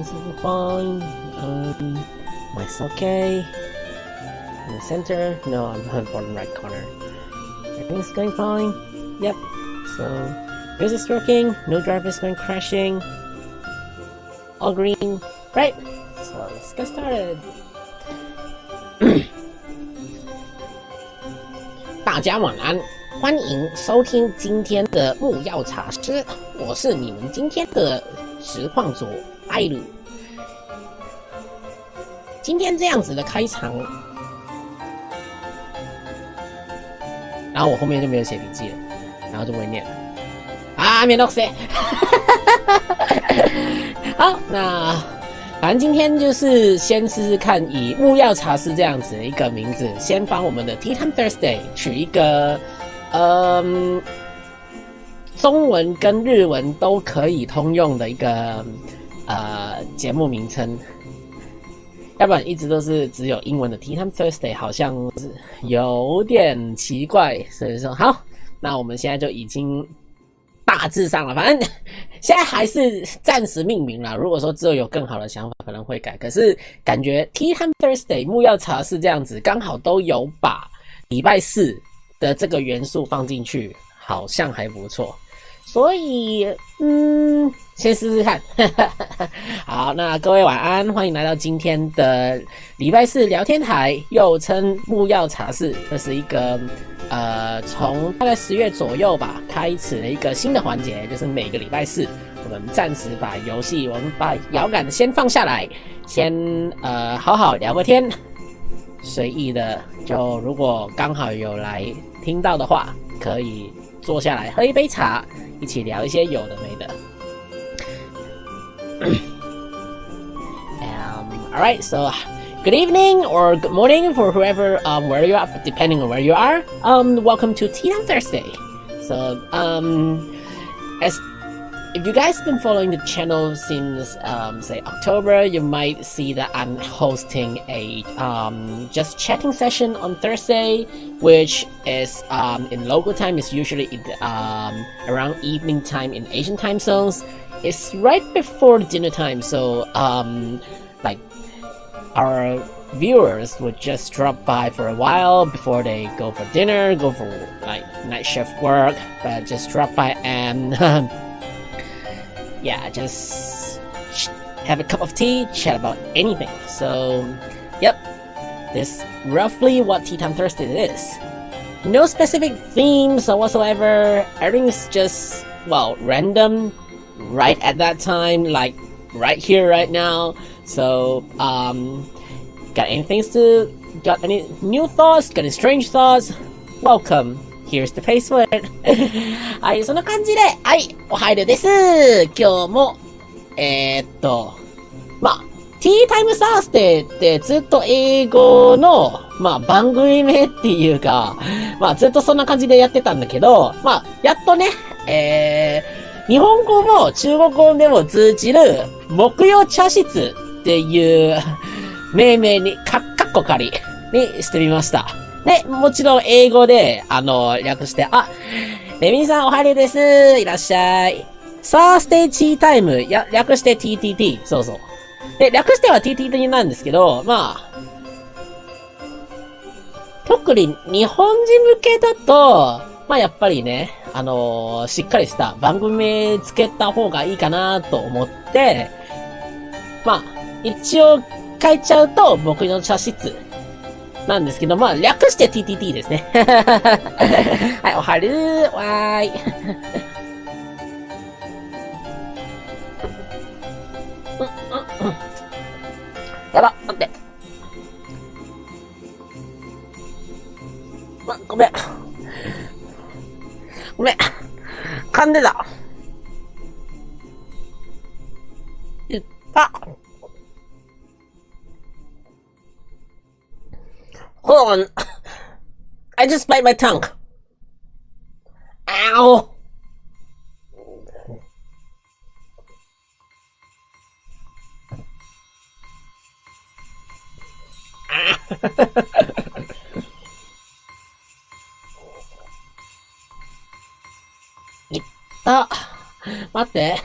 Everything's fine. Mic's okay. In the center? No, I'm on the bottom right corner. Everything's going fine. Yep. So, music's working. No drivers going crashing. All green. Right. So let's get started. 大家晚安，欢迎收听今天的木曜茶室，我是你们今天的实况组艾鲁。今天这样子的开场，然后我后面就没有写笔记了，然后就不会念了。啊，免得谁？好，那反正今天就是先试试看，以木曜茶室这样子的一个名字，先帮我们的 Tea Time Thursday 取一个中文跟日文都可以通用的一个节目名称，要不然一直都是只有英文的 Tea Time Thursday， 好像是有点奇怪，所以说好，那我们现在就已经大致上了，反正现在还是暂时命名啦。如果说之后有更好的想法，可能会改。可是感觉 Tea Time Thursday 木曜茶室这样子，刚好都有把礼拜四的这个元素放进去，好像还不错。所以先试试看。好，那各位晚安，欢迎来到今天的礼拜四聊天台，又称木曜茶室。这是一个从大概10月左右吧，开始了一个新的环节，就是每个礼拜四，我们暂时把游戏，我们把摇杆先放下来，先好好聊个天，随意的，就如果刚好有来听到的话，可以坐下来喝一杯茶，一起聊一些有的没的。Alright, so good evening or good morning for whoever, where you are, depending on where you are. Welcome to Tea Time Thursday. So, as if you guys been following the channel since, say October, you might see that I'm hosting a, just chatting session on Thursday, which is, in local time, is usually around evening time in Asian time zones. It's right before dinner time, so, like, our viewers would just drop by for a while before they go for dinner, go for like night shift work, but just drop by and yeah, just have a cup of tea, chat about anything. So, yep, this is roughly what Tea Time Thursday is. No specific themes or whatsoever. Everything's just, well, random, right at that time, like right here, right now. So, got any new thoughts? Got any strange thoughts? Welcome. Here's the password. はい、そんな感じで、はい、おはようです。今日も、まあ、Tea Time Thursday ってずっと英語の、まあ、番組名っていうか、まあ、ずっとそんな感じでやってたんだけど、まあ、やっとね、日本語も中国語でも通じる木曜茶室っていう命名に、かっこ仮にしてみました。で、もちろん英語で、略して、レミさんおはようです。いらっしゃい。サーステーチータイム、略して TTT。そうそう。で、略しては TTT なんですけど、まあ、特に日本人向けだと、まあやっぱりね、しっかりした番組名つけた方がいいかなと思って、まあ、一応書いちゃうと僕の茶室なんですけど、まあ略して TTT ですね。はい、おはるー、わーい。やば、待って。ごめん。ごめん。噛んでた。いった。Hold on. I just bite my tongue. Ow. いった。待って。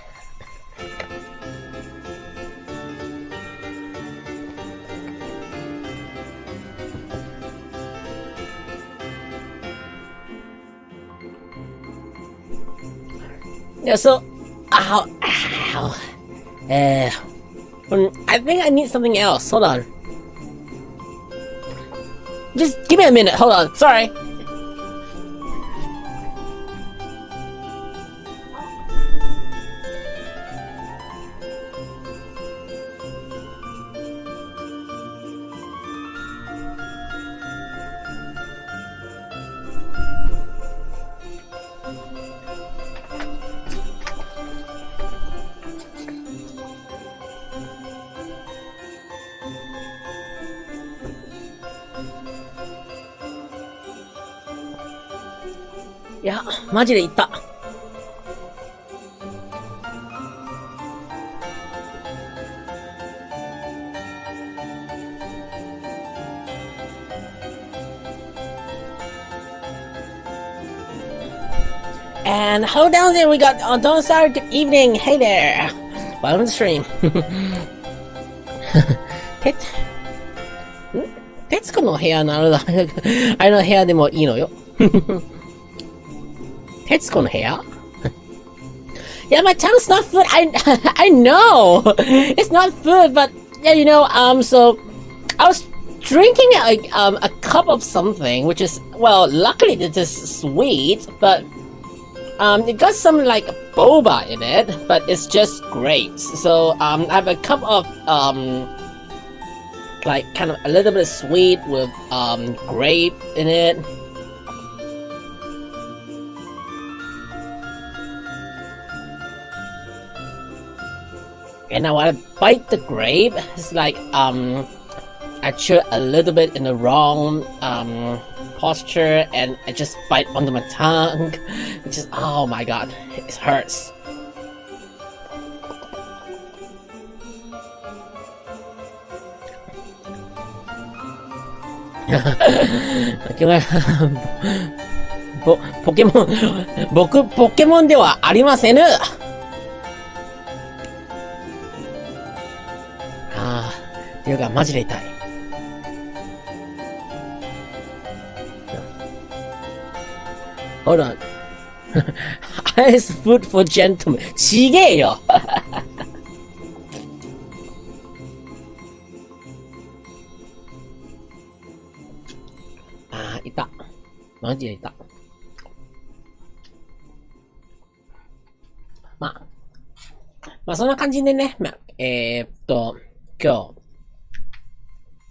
Yeah, so, ow. I think I need something else. Hold on. Just give me a minute. Hold on. Sorry.いや、マジで言った。And hold down there, we got don't start the evening. Hey there. Welcome to the stream. 徹子の部屋なのだ。あれの部屋でもいいのよ。徹子の部屋? Yeah, my tongue's not food. I know it's not food, but yeah, you know, so I was drinking a cup of something, which is, well, luckily it is sweet, but it got some like boba in it, but it's just grapes. So I have a cup of like kind of a little bit sweet with grape in it. And now when I bite the grape, it's like I chew a little bit in the wrong posture, and I just bite onto my tongue, which is, oh my god, it hurts. Pokemon, 僕ポケモンではありません。っていうかマジで痛い。Hold on. Ice food for gentlemen. ちげえよ。いた。マジでいた。まあそんな感じでね。今日。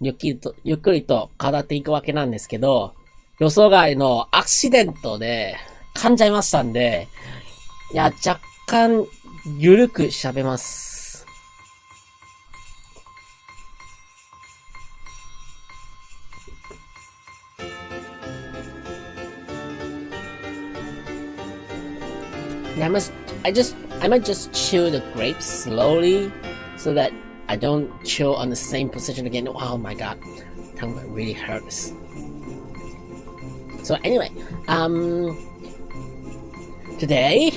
ゆっくりと語っていくわけなんですけど、予想外のアクシデントで噛んじゃいましたんで、いや、若干、ゆるく喋ます。I might just chew the grapes slowly so that I don't chew on the same position again. Oh my god, tongue really hurts. So anyway, today,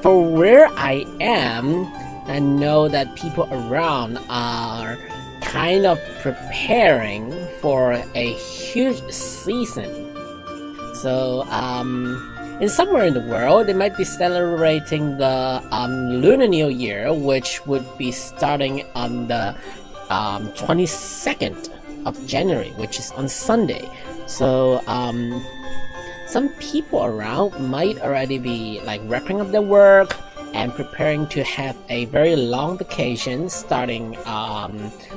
for where I am, I know that people around are kind of preparing for a huge season. So, in somewhere in the world, they might be celebrating the Lunar New Year, which would be starting on the 22nd of January, which is on Sunday. So, some people around might already be like wrapping up their work and preparing to have a very long vacation starting,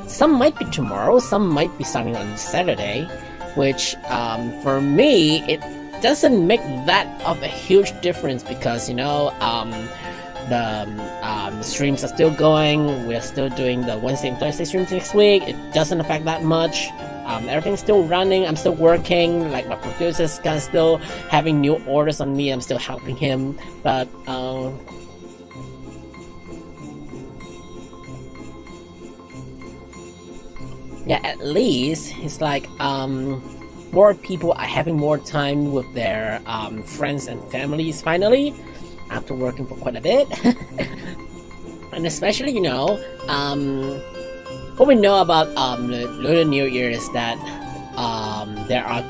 some might be tomorrow, some might be starting on Saturday, which, for me, it doesn't make that of a huge difference because, you know, the streams are still going. We're still doing the Wednesday and Thursday streams next week. It doesn't affect that much. Everything's still running. I'm still working. Like, my producer's kind of still having new orders on me. I'm still helping him. But, yeah, at least it's like, more people are having more time with their friends and families finally, after working for quite a bit. And especially, you know, what we know about the Lunar New Year is that there are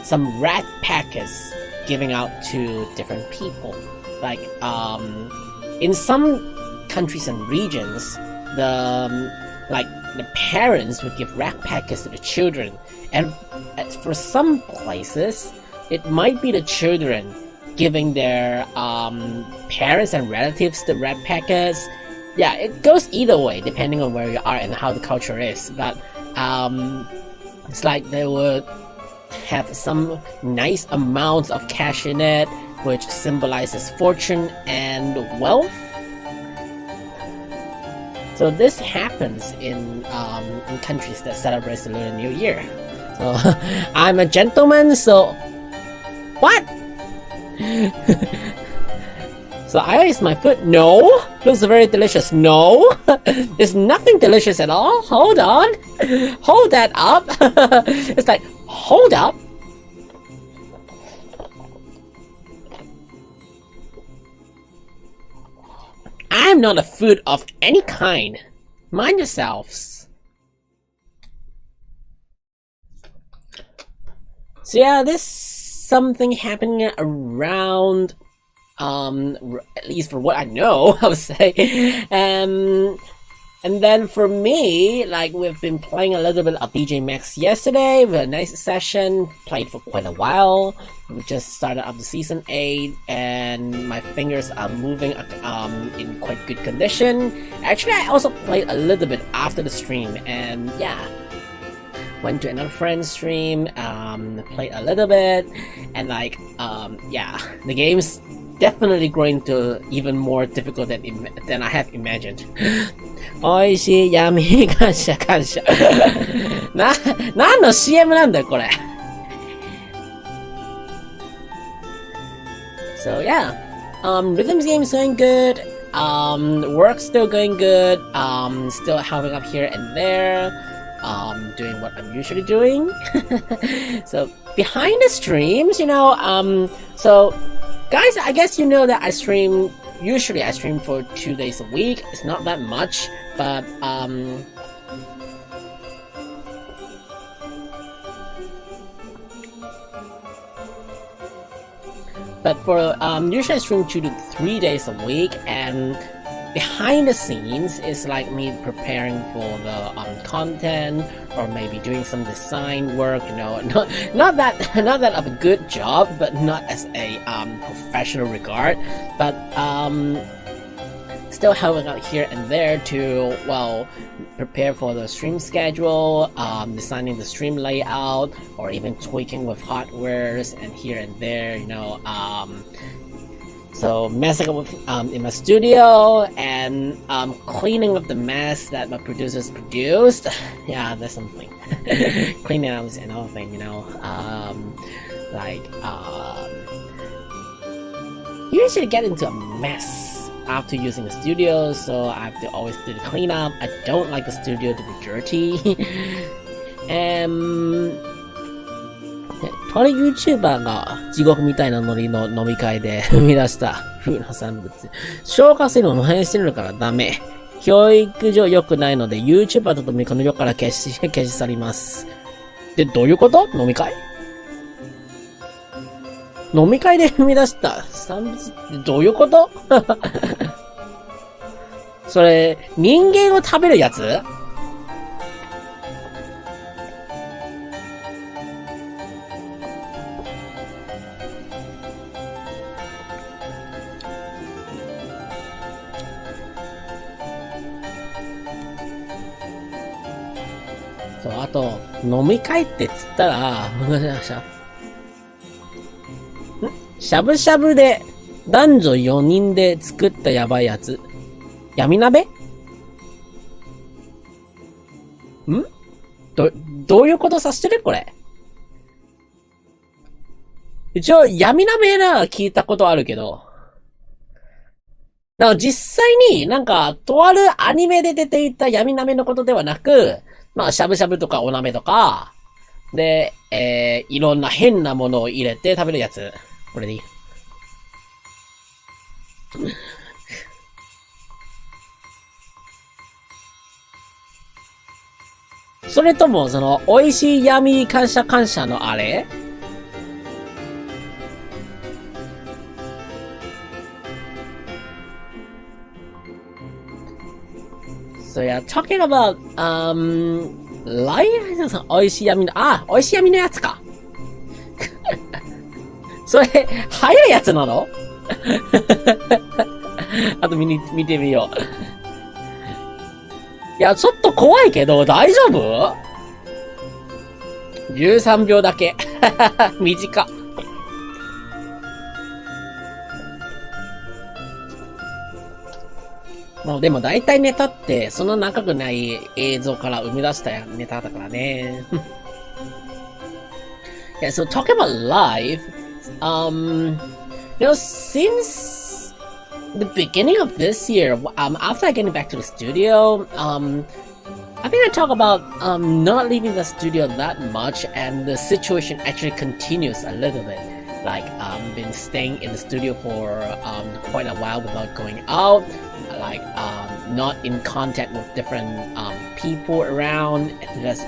some rat packers giving out to different people. Like, in some countries and regions, the parents would give rat packets to the children. And for some places, it might be the children giving their parents and relatives the rat packets. Yeah, it goes either way depending on where you are and how the culture is. But it's like they would have some nice amounts of cash in it, which symbolizes fortune and wealth. So this happens in countries that celebrate the Lunar New Year. So I'm a gentleman, so what? So I raise my foot. No, looks very delicious. No, there's nothing delicious at all. Hold on, hold that up. It's like, hold up. I'm not a food of any kind. Mind yourselves. So yeah, this something happening around, at least for what I know, I would say. And then for me, like, we've been playing a little bit of DJ Max yesterday. We had a nice session, played for quite a while. We just started up the season 8, and my fingers are moving in quite good condition. Actually, I also played a little bit after the stream, and yeah, went to another friend's stream, played a little bit, and like, yeah, the game's definitely growing to even more difficult than I have imagined. おいしい闇感謝感謝何の CM なんだよこれ。So yeah, Rhythms game is going good, work's still going good, still helping up here and there, doing what I'm usually doing. So behind the streams, you know, so guys, I guess you know that usually I stream for 2 days a week. It's not that much, but for usually I stream 2 to 3 days a week, and behind the scenes is like me preparing for the content, or maybe doing some design work, you know, not that of a good job, but not as a professional regard, but still helping out here and there to, well, prepare for the stream schedule, designing the stream layout, or even tweaking with hardwares and here and there, you know, so messing up with, in my studio, and cleaning up the mess that my producers produced. Yeah, that's something. Cleaning up is another thing, you know. You usually get into a mess after using the studio, so I have to always do the cleanup. I don't like the studio to be dirty.とある YouTuber が地獄みたいなノリの飲み会で生み出した風な産物。消化するのを反映してるからダメ。教育上良くないので YouTuber とともにこの世から消し去ります。で、どういうこと？飲み会？飲み会で生み出した産物ってどういうこと？それ、人間を食べるやつ？そう、あと、飲み会ってつったら、しゃぶしゃぶで男女4人で作ったやばいやつ。闇鍋？ん？どういうことさせてる？これ。一応、闇鍋なら聞いたことあるけど。だから実際になんか、とあるアニメで出ていた闇鍋のことではなく、まあ、しゃぶしゃぶとかお鍋とか、で、いろんな変なものを入れて食べるやつ。これでいい。それとも、その、美味しい闇感謝のあれ？ So yeah, talking about, life? 美味しい闇の、美味しい闇のやつか。それ、早いやつなの？あと見てみよう。いや、ちょっと怖いけど、大丈夫？ 13 秒だけ。短っ。もうでも大体ネタってそんな長くない映像から生み出したネタだからね。Yeah, so talking about live, since the beginning of this year, after getting back to the studio, I think I talk about not leaving the studio that much, and the situation actually continues a little bit. Like been staying in the studio for quite a while without going out, like not in contact with different people around, and just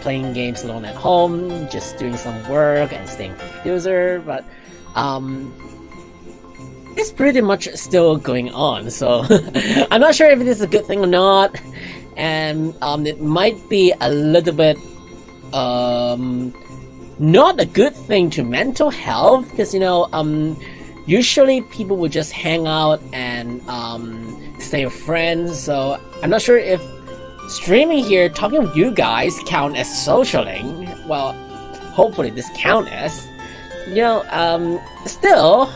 playing games alone at home, just doing some work and staying with the user. But it's pretty much still going on, so I'm not sure if this is a good thing or not. And it might be a little bit not a good thing to mental health, because usually people would just hang out and stay with friends. So I'm not sure if streaming here, talking with you guys, count as socialing. Well, hopefully this count as. Still,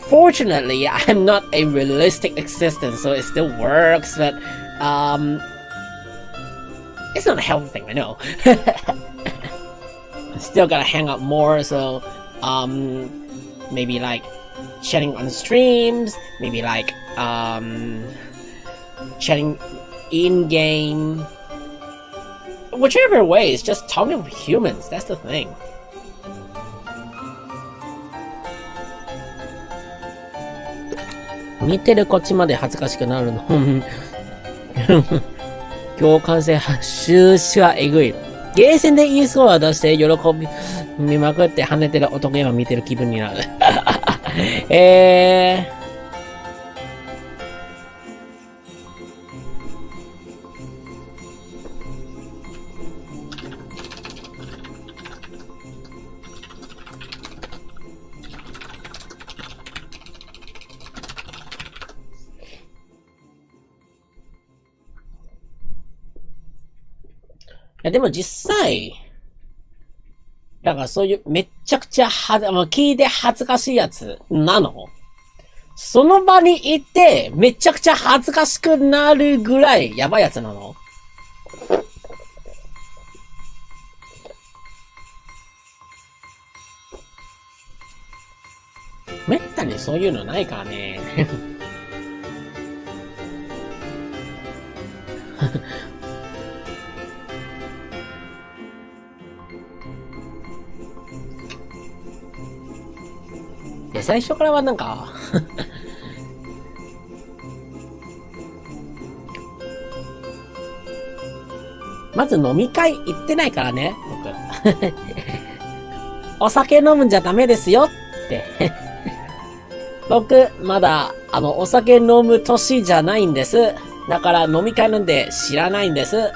fortunately, I'm not a realistic existence, so it still works. But it's not a healthy thing, I know. Still gotta hang out more, so maybe like chatting on streams, maybe like chatting in game, whichever way, it's just talking with humans. That's the thing. 見てるこっちまで恥ずかしくなるの。共感性収支はえぐい。ゲーセンで E スコア出して喜びまくって跳ねてる男を見てる気分になる。でも実際、だからそういうめっちゃくちゃ聞いて恥ずかしいやつなの？その場にいてめちゃくちゃ恥ずかしくなるぐらいやばいやつなの？めったにそういうのないからね。最初からはなんかまず飲み会行ってないからね、僕。お酒飲むんじゃダメですよって。僕、まだ、お酒飲む年じゃないんです。だから飲み会なんて知らないんです。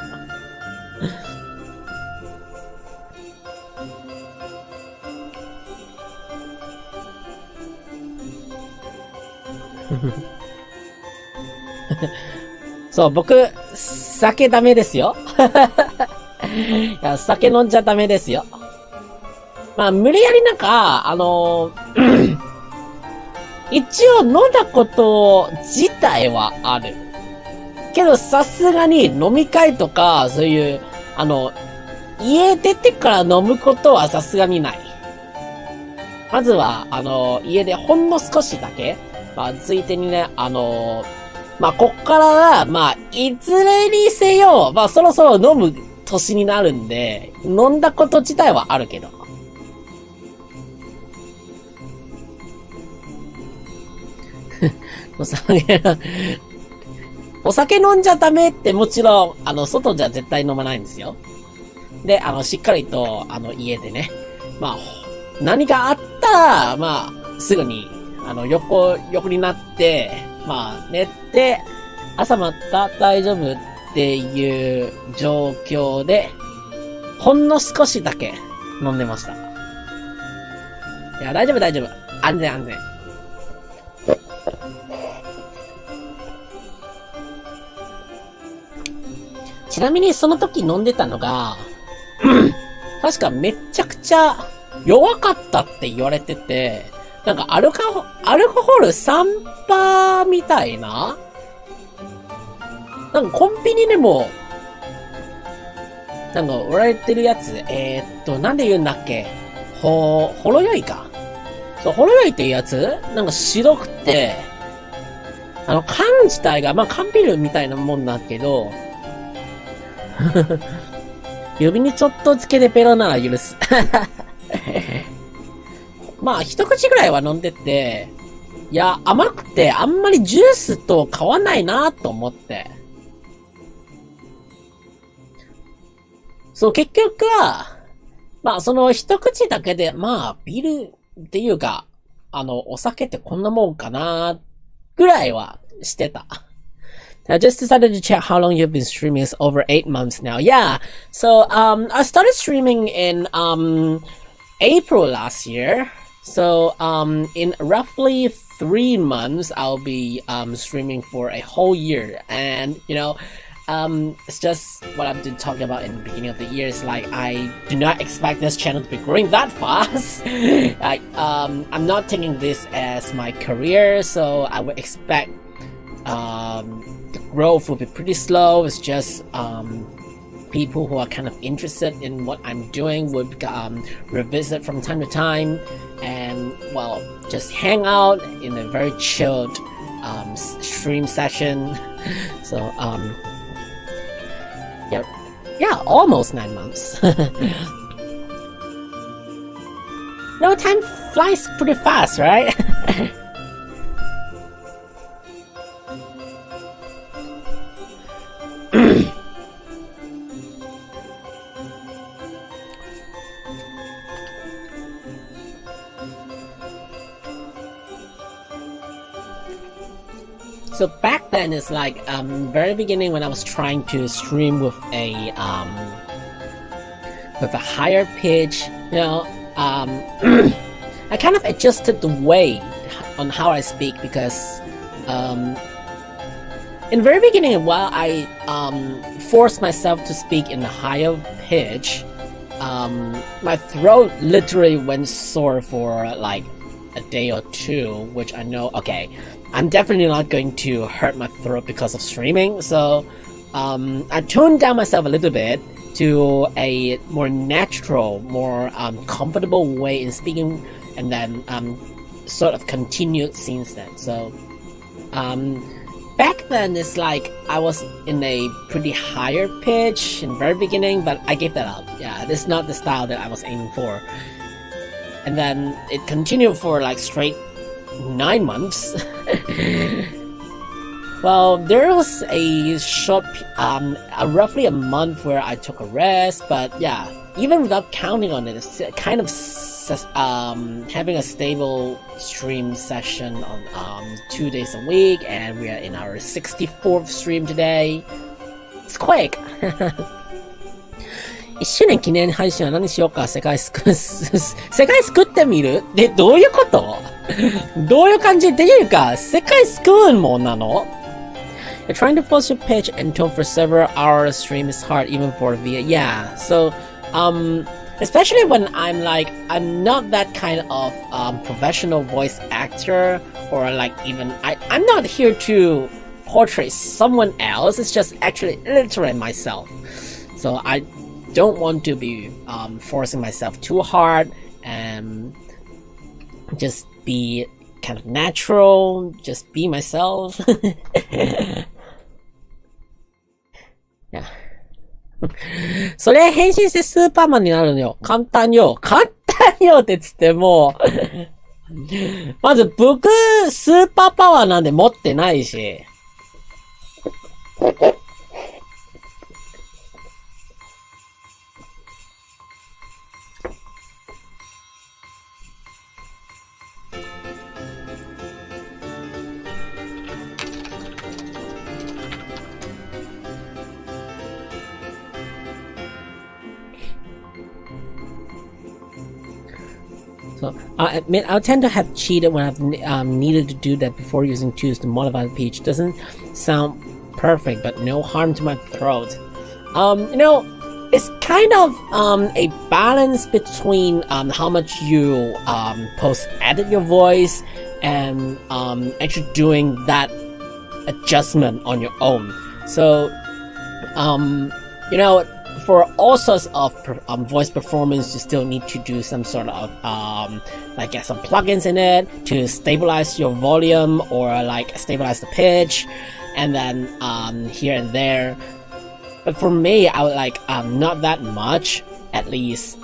そう、僕、酒ダメですよ。いや、酒飲んじゃダメですよ。まあ、無理やりなんか、一応飲んだこと自体はある。けど、さすがに飲み会とか、そういう、家出てから飲むことはさすがにない。まずは、家でほんの少しだけ、まあ、ついてにね、まあ、こっからは、まあ、いずれにせよ、まあ、そろそろ飲む年になるんで、飲んだこと自体はあるけど。お酒飲んじゃダメってもちろん、外じゃ絶対飲まないんですよ。で、しっかりと、家でね、まあ、何かあったら、まあ、すぐに、横になって、まあ、寝て、朝また大丈夫っていう状況で、ほんの少しだけ飲んでました。いや、大丈夫大丈夫。安全安全。ちなみにその時飲んでたのが、確かめっちゃくちゃ弱かったって言われてて、なんかアルコホール3%みたいな、なんかコンビニでも、なんか売られてるやつ、なんで言うんだっけ、ほろ酔いか。そう、ほろ酔いっていうやつなんか白くて、缶自体が、まあ、缶ビールみたいなもんだけど、指にちょっとつけてペロなら許す。まあ、一口ぐらいは飲んでて、いや、甘くてあんまりジュースと変わんないなと思って。そう、結局は、まあ、その一口だけで、まあ、ビールっていうか、お酒ってこんなもんかなぐらいはしてた。I just decided to check how long you've been streaming. It's over 8 months now. Yeah. So, I started streaming in, April last year. So, in roughly 3 months, I'll be, streaming for a whole year. And, it's just what I've been talking about in the beginning of the year. It's like, I do not expect this channel to be growing that fast. I'm not taking this as my career. So, I would expect, the growth will be pretty slow. It's just people who are kind of interested in what I'm doing would revisit from time to time and, well, just hang out in a very chilled stream session. So, yeah, almost 9 months. No, time flies pretty fast, right? So back then, it's like very beginning when I was trying to stream with a higher pitch, I kind of adjusted the way on how I speak because in the very beginning, while I forced myself to speak in a higher pitch, my throat literally went sore for like a day or two, which I know, okay, I'm definitely not going to hurt my throat because of streaming, so I toned down myself a little bit to a more natural, more comfortable way in speaking, and then sort of continued since then. So back then, it's like I was in a pretty higher pitch in the very beginning, but I gave that up. Yeah, this is not the style that I was aiming for. And then it continued for like straight 9 months. Well, there was a short, roughly a month where I took a rest, but yeah, even without counting on it, it's kind of having a stable stream session on 2 days a week, and we are in our 64th stream today. It's quick. 1周年記念配信は何しようか、世界救ってみるで、どういうことどういう感じっていうか、世界救うもんなの You're trying to force your pitch and tone for several hours stream is hard even for VA. Yeah, so, especially when I'm not that kind of, professional voice actor, or like even, I'm not here to portray someone else, it's just actually literally myself. So I don't want to be forcing myself too hard and just be kind of natural, just be myself. Yeah. それ変身してスーパーマンになるのよ。簡単よ。簡単よってつってもまず僕スーパーパワーなんで持ってないし。So I admit I'll tend to have cheated when I've needed to do that before using tools to modify the pitch. Doesn't sound perfect, but no harm to my throat. You know, it's kind of a balance between how much you post-edit your voice and actually doing that adjustment on your own. So, you know, for all sorts of voice performance, you still need to do some sort of like get some plugins in it to stabilize your volume or like stabilize the pitch, and then here and there. But for me, I would like not that much. At least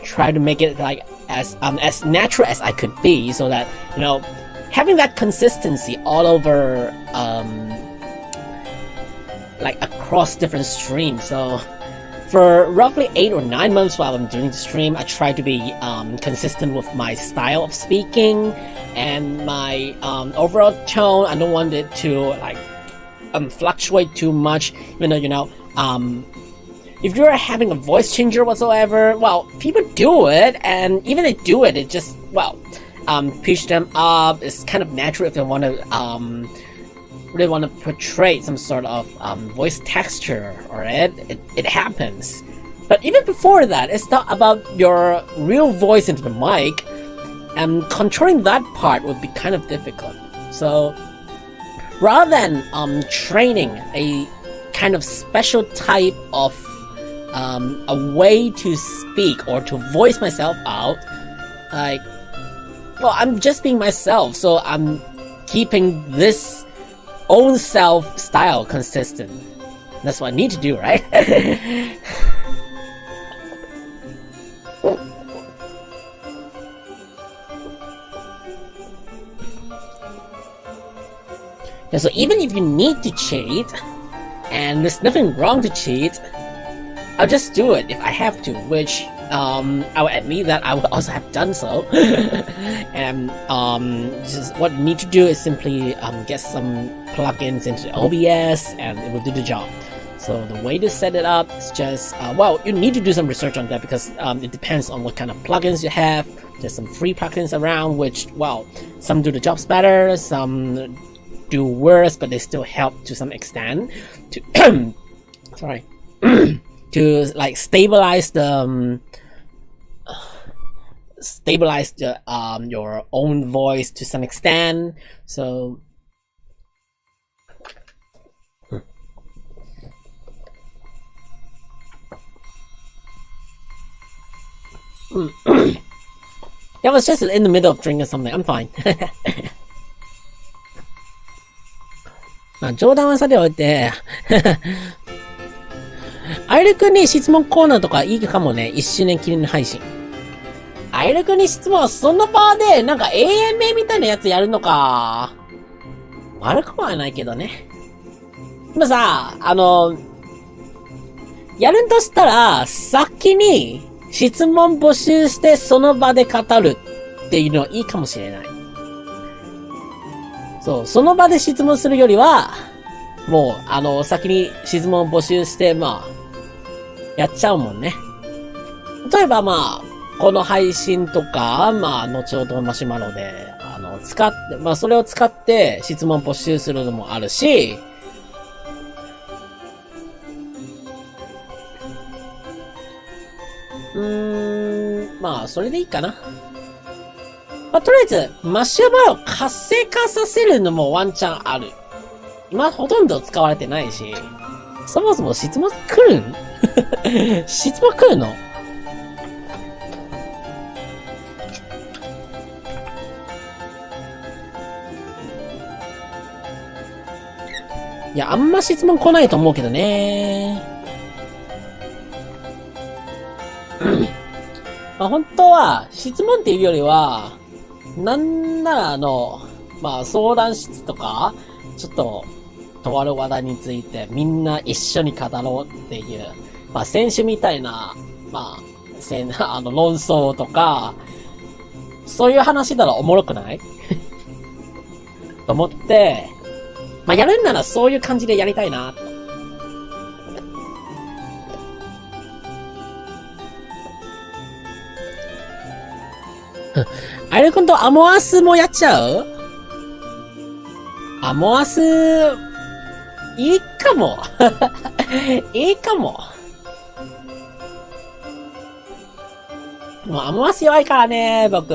try to make it like as natural as I could be, so that, you know, having that consistency all over like across different streams. So for roughly 8 or 9 months while I'm doing the stream, I try to be consistent with my style of speaking and my overall tone. I don't want it to like fluctuate too much, even though, you know, if you're having a voice changer whatsoever, well, people do it, and even they do it, it just, well, pitch them up. It's kind of natural if they want to really want to portray some sort of voice texture, or it happens. But even before that, it's not about your real voice into the mic, and controlling that part would be kind of difficult. So rather than training a kind of special type of a way to speak or to voice myself out, like, well, I'm just being myself, so I'm keeping this own self style consistent. That's what I need to do, right? Yeah, so even if you need to cheat, and there's nothing wrong to cheat, I'll just do it if I have to, which I will admit that I would also have done so. And just what you need to do is simply get some plugins into OBS, and it will do the job. So the way to set it up is just, well, you need to do some research on that, because it depends on what kind of plugins you have. There's some free plugins around, which, well, some do the jobs better, some do worse, but they still help to some extent to sorry to like stabilize the your own voice to some extent. So I was just in the middle of drinking something. I'm fine. まあ冗談はさておいてアイルくんに質問コーナーとかいいかもね。1周年記念の配信。アイルくんに質問、その場でなんか AMA みたいなやつやるのか。悪くはないけどね。今さ、やるとしたら、先に質問募集してその場で語るっていうのはいいかもしれない。そう、その場で質問するよりは、もう、先に質問を募集して、まあ、やっちゃうもんね。例えばまあ、この配信とか、まあ、後ほどマシュマロで、使って、まあ、それを使って質問募集するのもあるし、まあ、それでいいかな。まあ、とりあえず、マシュマロを活性化させるのもワンチャンある。今ほとんど使われてないし、そもそも質問来るん質問来るの？いや、あんま質問来ないと思うけどね。まあ、本当は、質問っていうよりは、なんならまあ、相談室とか、ちょっと、とある話題についてみんな一緒に語ろうっていう、まあ、先週みたいな、まあ、論争とか、そういう話ならおもろくないと思って、まあ、やるんならそういう感じでやりたいなと。アイル君とアモアスもやっちゃう？アモアス、いいかも。いいかも。もうアモアス弱いからね、僕。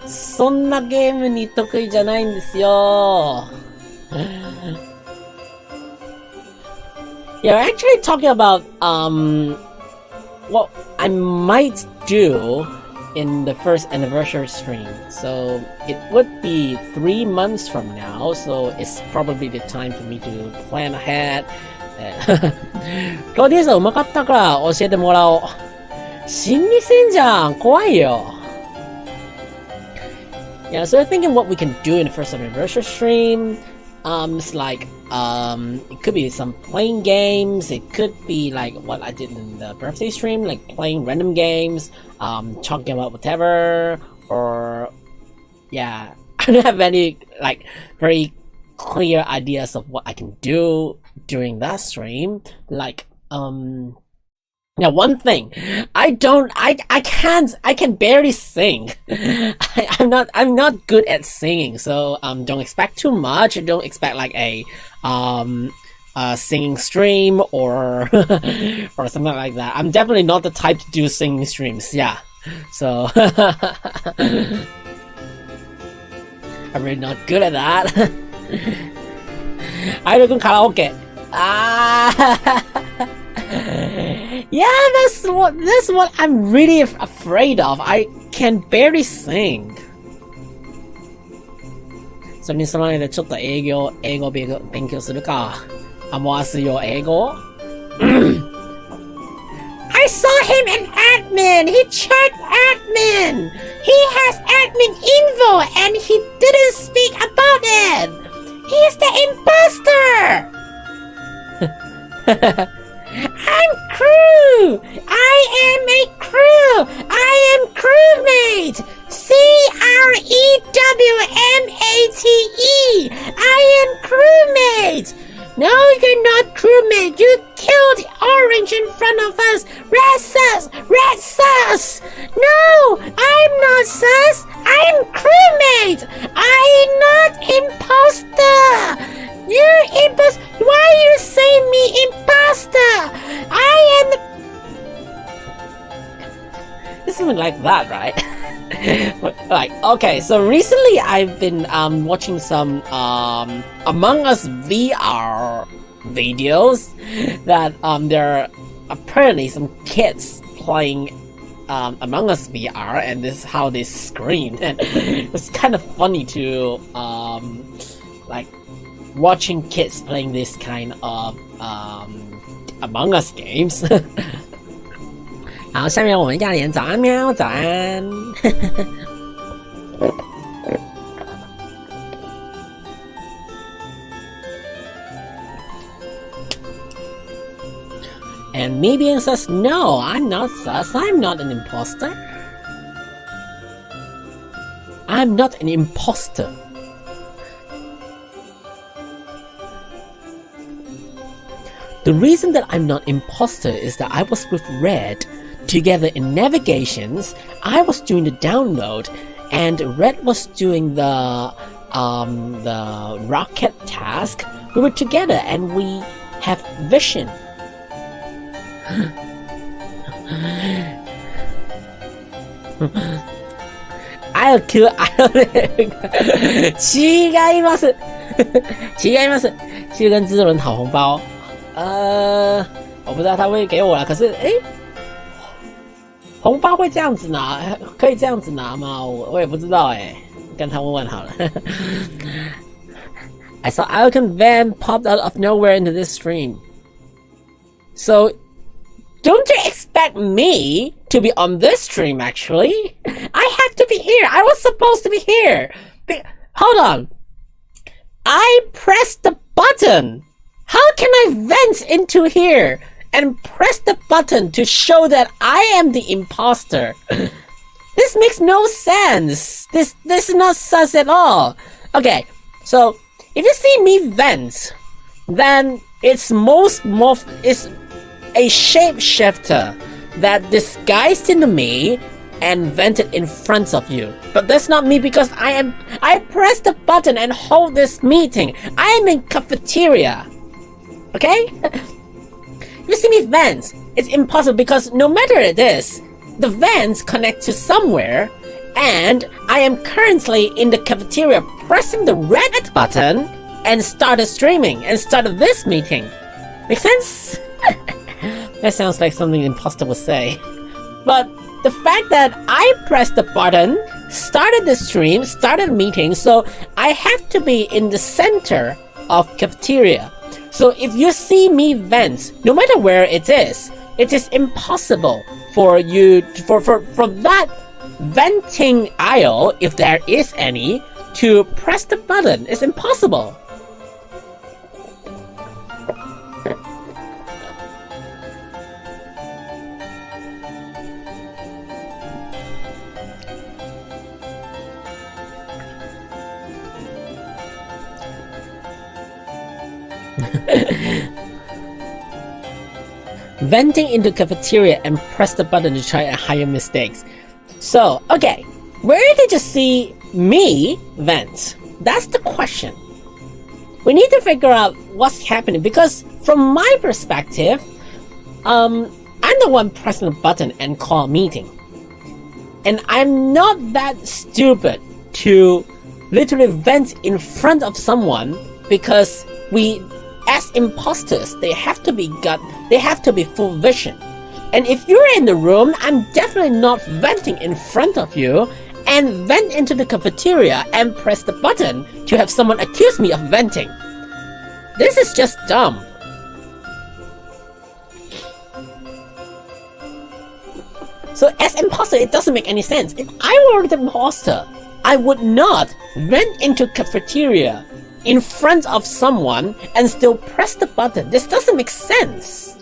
そんなゲームに得意じゃないんですよ。Yeah, we're actually talking about, what I might do in the first anniversary stream. So it would be 3 months from now, so it's probably the time for me to plan ahead. プロデューサーうまかったから教えてもらおう。心理戦じゃん。怖いよ。Yeah, so I'm thinking what we can do in the first anniversary stream. It's like, it could be some playing games. It could be like what I did in the birthday stream, like playing random games, talking about whatever, or, yeah, I don't have any, like, very clear ideas of what I can do during that stream. Like, yeah, one thing, I can barely sing. I'm not good at singing, so, don't expect too much. Don't expect like a singing stream or, or something like that. I'm definitely not the type to do singing streams, yeah. So, I'm really not good at that. Aile君カラオケ。Yeah, that's what I'm really afraid of. I can barely sing. それに備えてちょっと英語勉強するか。アモアス用英語I saw him in admin. He checked admin. He has admin info and he didn't speak about it. He's the imposter. I'm crew! I am a crew! I am crewmate! C-R-E-W-M-A-T-E! I am crewmate! No, you're not crewmate! You killed Orange in front of us! Red sus! Red sus! No! I'm not sus! I'm crewmate! I'm not imposter! You're imposter! Why are you saying me imposter? I am the... It's even like that, right? Like, okay, so recently I've been watching some Among Us VR videos that there are apparently some kids playing Among Us VR, and this is how they scream, and it's kind of funny to like watching kids playing this kind of Among Us games. 好，下面我们亚莲早安喵，早安。And Median says, no, I'm not sus. I'm not an imposter. I'm not an imposter. The reason that I'm not imposter is that I was with Red together in navigations. I was doing the download, and Red was doing the rocket task. We were together, and we have vision. I'll kill Aile. 違います。違います。去跟制作人讨红包。我不知道他会给我啦，可是红包会这样子拿，可以这样子拿吗？我也不知道跟他问问好了。I saw Alcon Van popped out of nowhere into this stream. So, don't you expect me to be on this stream, actually? I have to be here. I was supposed to be here. Hold on. I pressed the button. How can I vent into here and press the button to show that I am the imposter? This makes no sense. This is not sus at all. Okay, so if you see me vent, then it's a shapeshifter that disguised into me and vented in front of you. But that's not me because I pressed the button and hold this meeting. I am in cafeteria. Okay? You see me vent. It's impossible because no matter it is, the vents connect to somewhere, and I am currently in the cafeteria pressing the red button and started streaming and started this meeting. Make sense? That sounds like something an imposter would say. But the fact that I pressed the button, started the stream, started a meeting, so I have to be in the center of cafeteria. So if you see me vent, no matter where it is impossible for you, for that venting aisle, if there is any, to press the button. It's impossible. Venting into cafeteria and press the button to try and hide mistakes. So, okay, where did you see me vent? That's the question. We need to figure out what's happening because from my perspective, I'm the one pressing the button and call a meeting. And I'm not that stupid to literally vent in front of someone because as imposters, they have to be full vision. And if you're in the room, I'm definitely not venting in front of you and vent into the cafeteria and press the button to have someone accuse me of venting. This is just dumb. So as imposter, it doesn't make any sense. If I were the imposter, I would not vent into cafeteria in front of someone and still press the button. This doesn't make sense.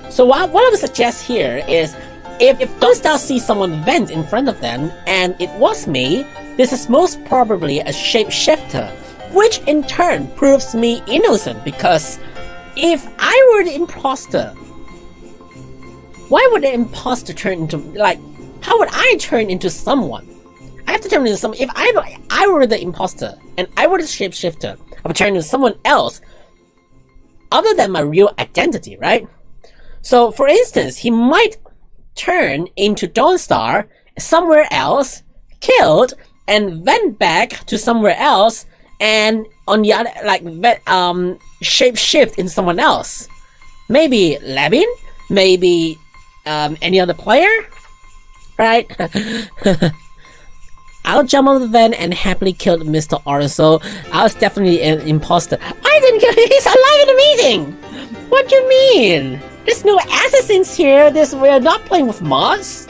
So what I would suggest here is if those stars see someone vent in front of them and it was me, this is most probably a shapeshifter, which in turn proves me innocent because if I were the imposter, why would the imposter turn into, how would I turn into someone? I have to turn into someone. If I were the imposter and I were the shapeshifter, I would turn into someone else other than my real identity, right? So, for instance, he might turn into Dawnstar somewhere else, killed, and vent back to somewhere else, and on the other, shape shift in someone else. Maybe Levin, maybe any other player, right? I'll jump on the vent and happily kill Mr. R. So I was definitely an imposter. I didn't kill him. He's alive in the meeting. What do you mean? There's no assassins here. We're not playing with mods.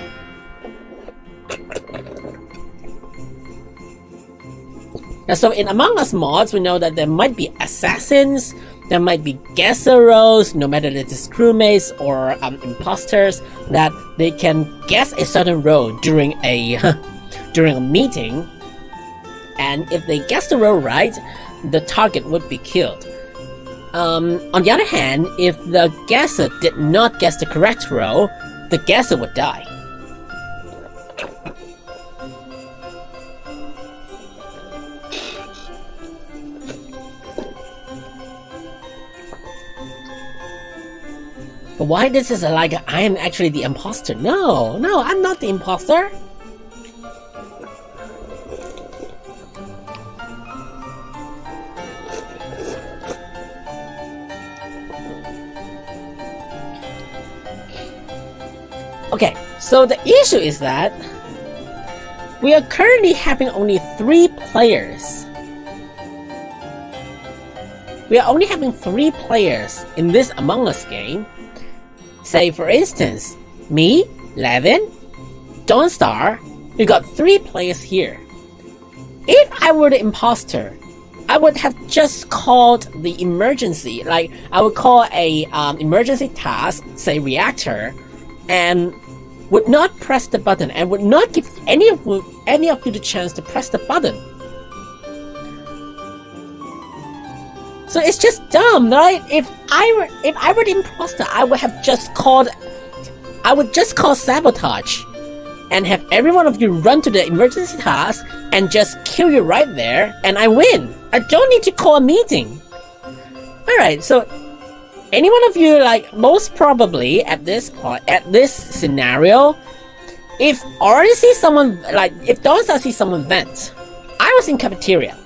So in Among Us mods, we know that there might be assassins, there might be guesser roles, no matter if it's crewmates or imposters, that they can guess a certain role during a meeting, and if they guess the role right, the target would be killed. On the other hand, if the guesser did not guess the correct role, the guesser would die. But why this is like I am actually the imposter? No, I'm not the imposter. Okay, so the issue is that we are currently having only 3 players. We are only having 3 players in this Among Us game. Say, for instance, me, Levin, Dawnstar, we got 3 players here. If I were the imposter, I would have just called the emergency, I would call a emergency task, say reactor, and would not press the button and would not give any of you the chance to press the button. So it's just dumb, right? If I were the imposter, I would just call sabotage and have every one of you run to the emergency task and just kill you right there, and I win. I don't need to call a meeting. Alright, so any one of you, like, most probably at this point, at this scenario, if already see someone, like, if Donsa sees someone vent, I was in cafeteria.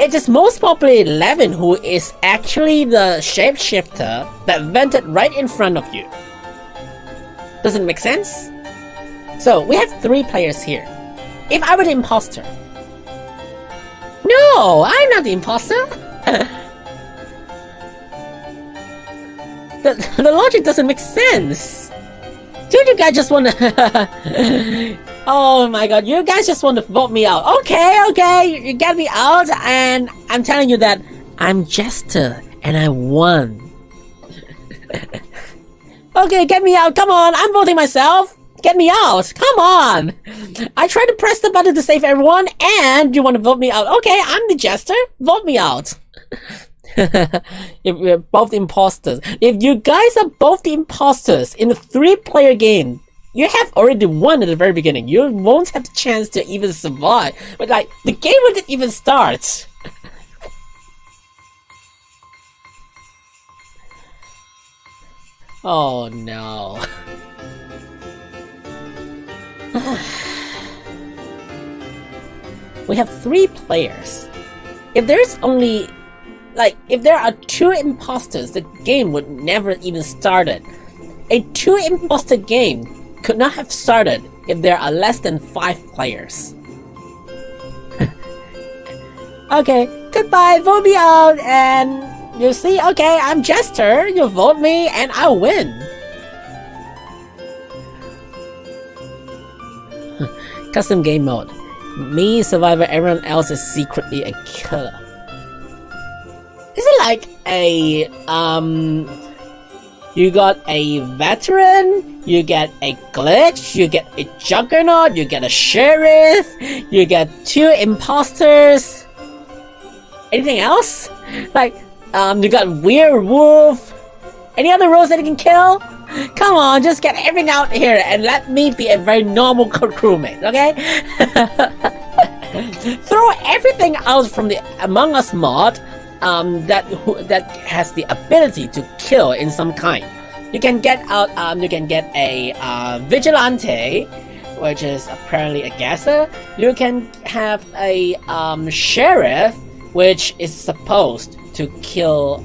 It is most probably 11 who is actually the shapeshifter that vented right in front of you. Does it make sense? So, we have 3 players here. If I were the imposter... No, I'm not the imposter! The logic doesn't make sense! Don't you guys just wanna... Oh my god, you guys just want to vote me out. Okay, you get me out, and I'm telling you that I'm Jester, and I won. Okay, get me out, come on, I'm voting myself. Get me out, come on. I tried to press the button to save everyone, and you want to vote me out. Okay, I'm the Jester, vote me out. If we're both imposters. If you guys are both the imposters in a 3-player game, you have already won at the very beginning. You won't have the chance to even survive. But like, the game wouldn't even start. Oh no. We have 3 players. If there's only... Like, if there are 2 imposters, the game would never even started. A 2-imposter game could not have started if there are less than 5 players. Okay, goodbye, vote me out, and you see, okay, I'm Jester, you vote me, and I win. Custom game mode. Me, survivor, everyone else is secretly a killer. Is it like a, you got a veteran, you get a glitch, you get a juggernaut, you get a sheriff, you get 2 imposters. Anything else? Like, you got werewolf. Any other roles that you can kill? Come on, just get everything out here and let me be a very normal crewmate, okay? Throw everything out from the Among Us mod that has the ability to kill in some kind. You can get out. You can get a vigilante, which is apparently a guesser. You can have a sheriff, which is supposed to kill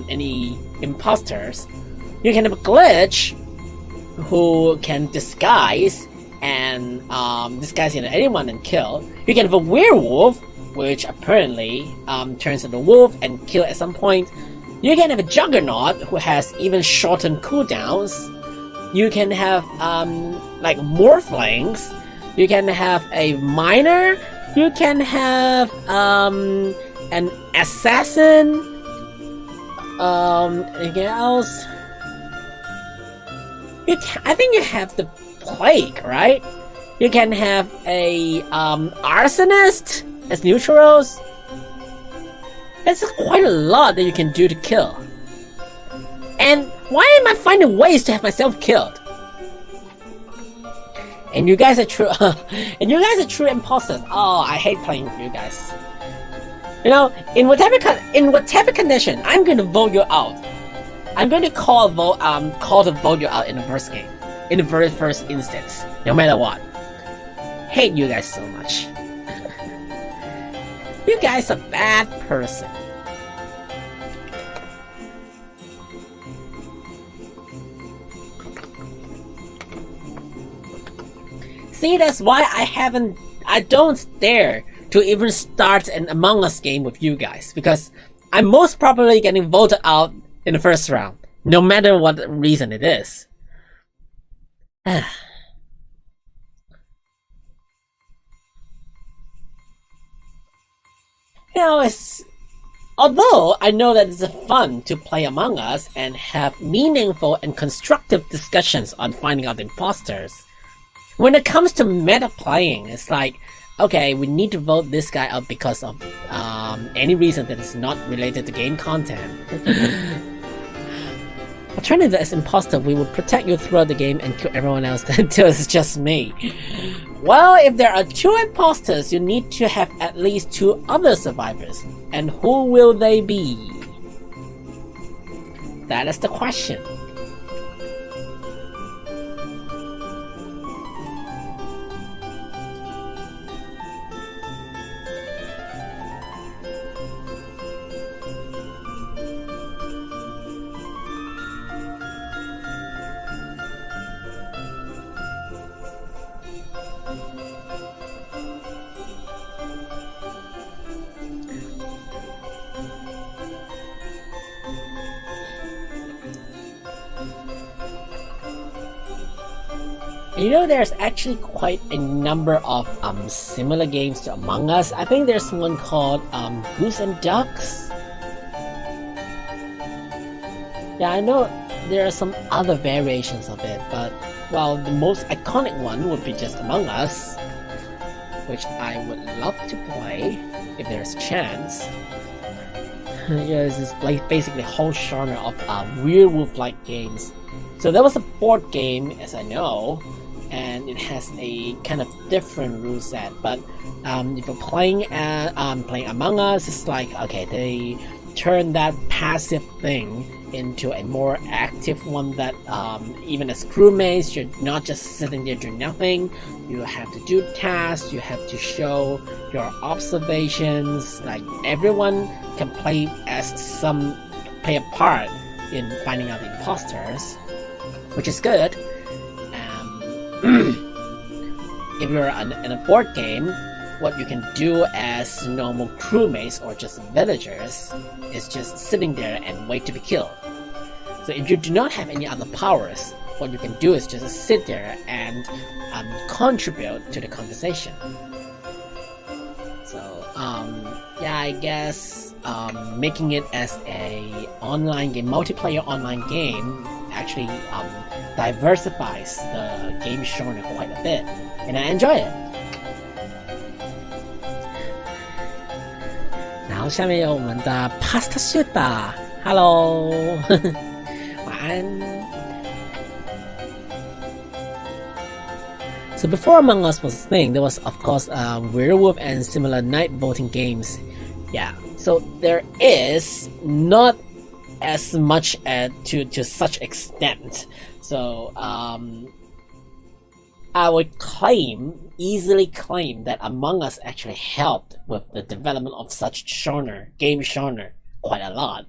any imposters. You can have a glitch, who can disguise and disguise anyone and kill. You can have a werewolf, which apparently turns into a wolf and kill at some point. You can have a juggernaut who has even shortened cooldowns. You can have like morphlings. You can have a miner. You can have an assassin. Anything else? I think you have the plague, right? You can have a arsonist as neutrals. That's quite a lot that you can do to kill. And why am I finding ways to have myself killed? And you guys are true. And you guys are true imposters. Oh, I hate playing with you guys. You know, in whatever condition, I'm going to vote you out. I'm going to call to vote you out in the first game, in the very first instance, no matter what. Hate you guys so much. You guys are a bad person. See, that's why I don't dare to even start an Among Us game with you guys, because I'm most probably getting voted out in the first round, no matter what reason it is. You know, although I know that it's fun to play Among Us and have meaningful and constructive discussions on finding out imposters, when it comes to meta playing, it's like, okay, we need to vote this guy up because of any reason that is not related to game content. Alternative as imposter, we will protect you throughout the game and kill everyone else until it's just me. Well, if there are 2 imposters, you need to have at least 2 other survivors. And who will they be? That is the question. You know, there's actually quite a number of similar games to Among Us. I think there's one called Goose and Ducks. Yeah, I know there are some other variations of it, but well, the most iconic one would be just Among Us, which I would love to play if there's a chance. Yeah, this is basically a whole genre of werewolf-like games. So there was a board game, as I know, and it has a kind of different rule set. But if you're playing Among Us, it's like, okay, they turn that passive thing into a more active one that even as crewmates, you're not just sitting there doing nothing. You have to do tasks, you have to show your observations. Like, everyone can play a part in finding out the imposters, which is good. If you're in a board game, what you can do as normal crewmates or just villagers is just sitting there and wait to be killed. So if you do not have any other powers, what you can do is just sit there and contribute to the conversation. So yeah, I guess making it as a online game, multiplayer online game, actually diversifies the game genre quite a bit, and I enjoy it. 然后下面有我们的 Pasta Shooter， Hello， 晚安。So before Among Us was a thing, there was of course werewolf and similar night voting games. Yeah, so there is not as much to such extent. So I would easily claim that Among Us actually helped with the development of such game genre, quite a lot.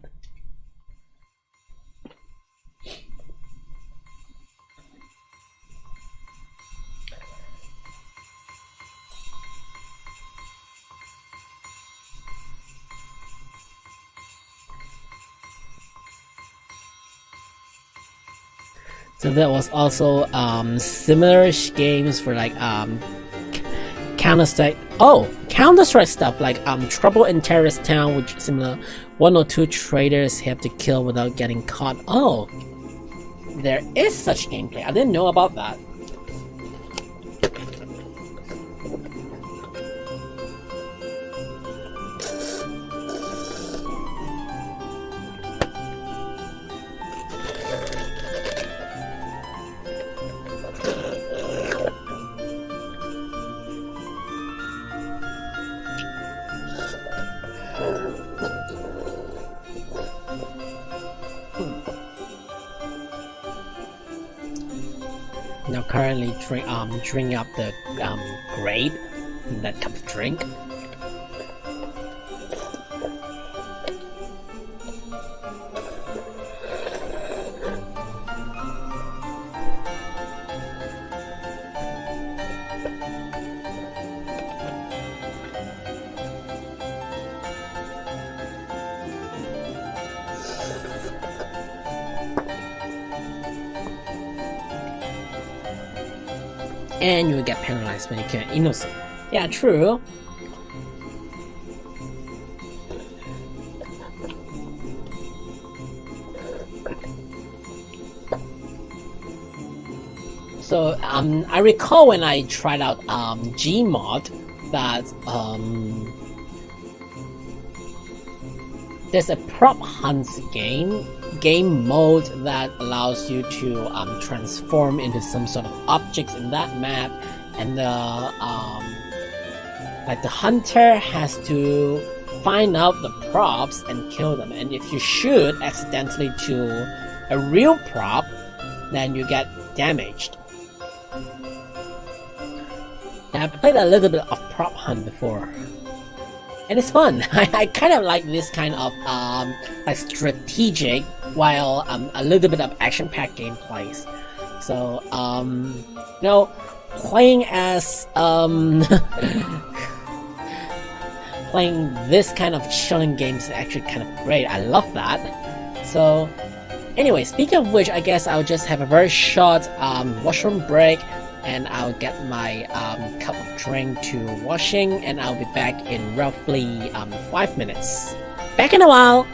So there was also similar games for like Counter-Strike. Oh, Counter-Strike stuff like Trouble in Terrorist Town, which is similar. 1 or 2 traders have to kill without getting caught. Oh, there is such gameplay. I didn't know about that. Now currently drinking up the grape in that cup of drink. And you will get penalized when you kill an innocent. Yeah, true. So I recall when I tried out Gmod, that there's a prop hunt game mode that allows you to transform into some sort of objects in that map, and like the hunter has to find out the props and kill them, and if you shoot accidentally to a real prop, then you get damaged. I've played a little bit of prop hunt before, and it's fun. I kind of like this kind of like strategic while a little bit of action-packed gameplays. So playing as playing this kind of chilling games is actually kind of great. I love that. So anyway, speaking of which, I guess I'll just have a very short washroom break, and I'll get my cup of drink to washing, and I'll be back in roughly 5 minutes. Back in a while!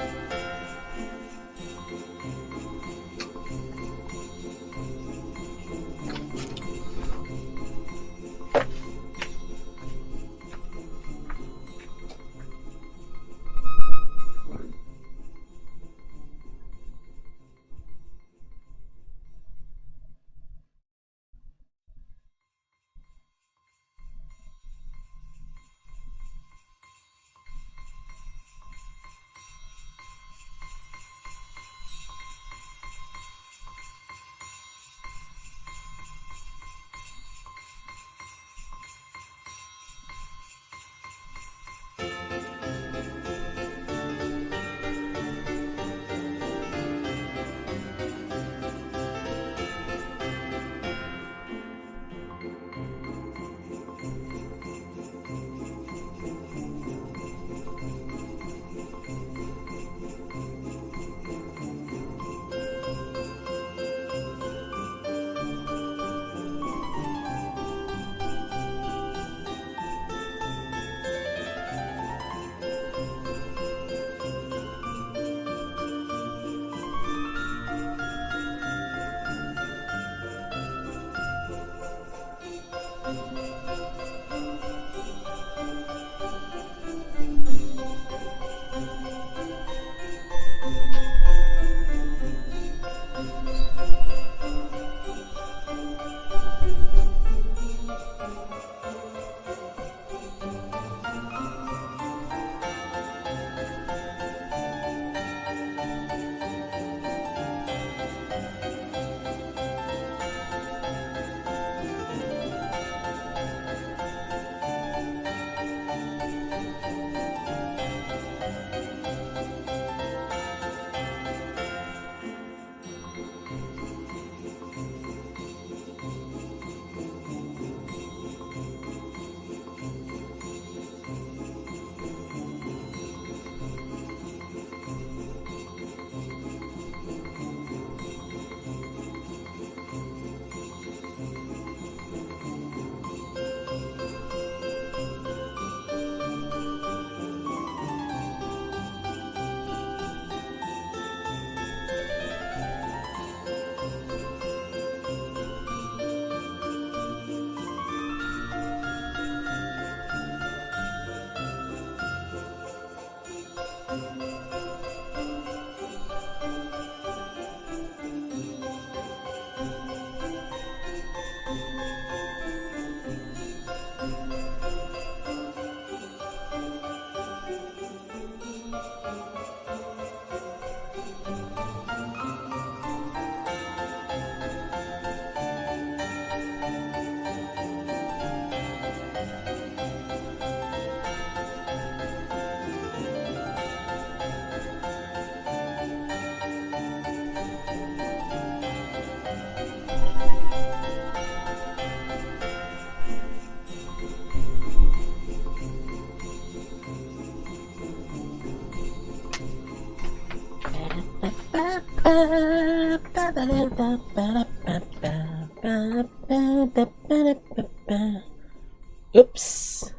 Oops.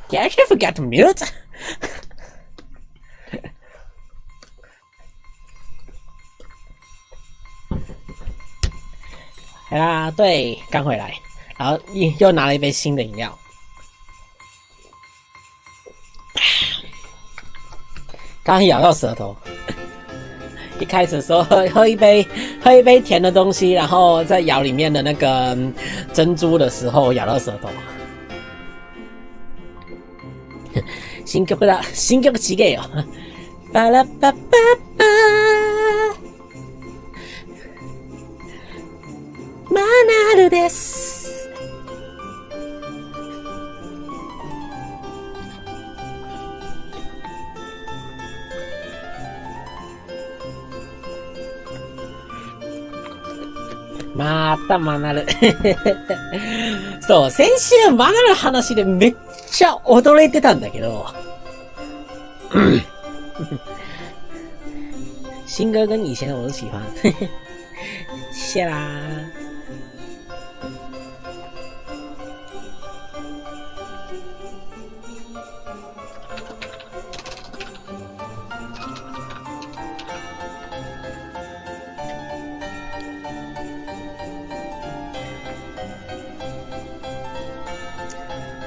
Did I actually forget to mute? 啊，对，刚回来，然后又拿了一杯新的饮料。刚咬到舌头。一开始说喝一杯甜的东西，然后在咬里面的那个珍珠的时候咬到舌头。新曲ちげえよ。巴拉巴巴巴。マナルです。またマナル。そう、先週マナルの話でめっちゃ驚いてたんだけど。新歌跟以前我都喜欢。谢啦。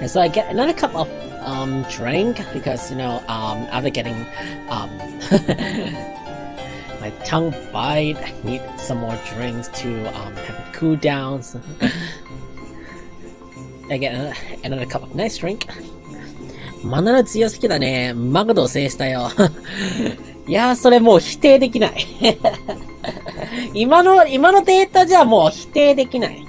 And so I get another cup of drink because after getting my tongue bite, I need some more drinks to have it cool down. So I get another cup of nice drink. マナル強すぎだね。マクド制したよ。いやー、それもう否定できない。今のデータじゃもう否定できない。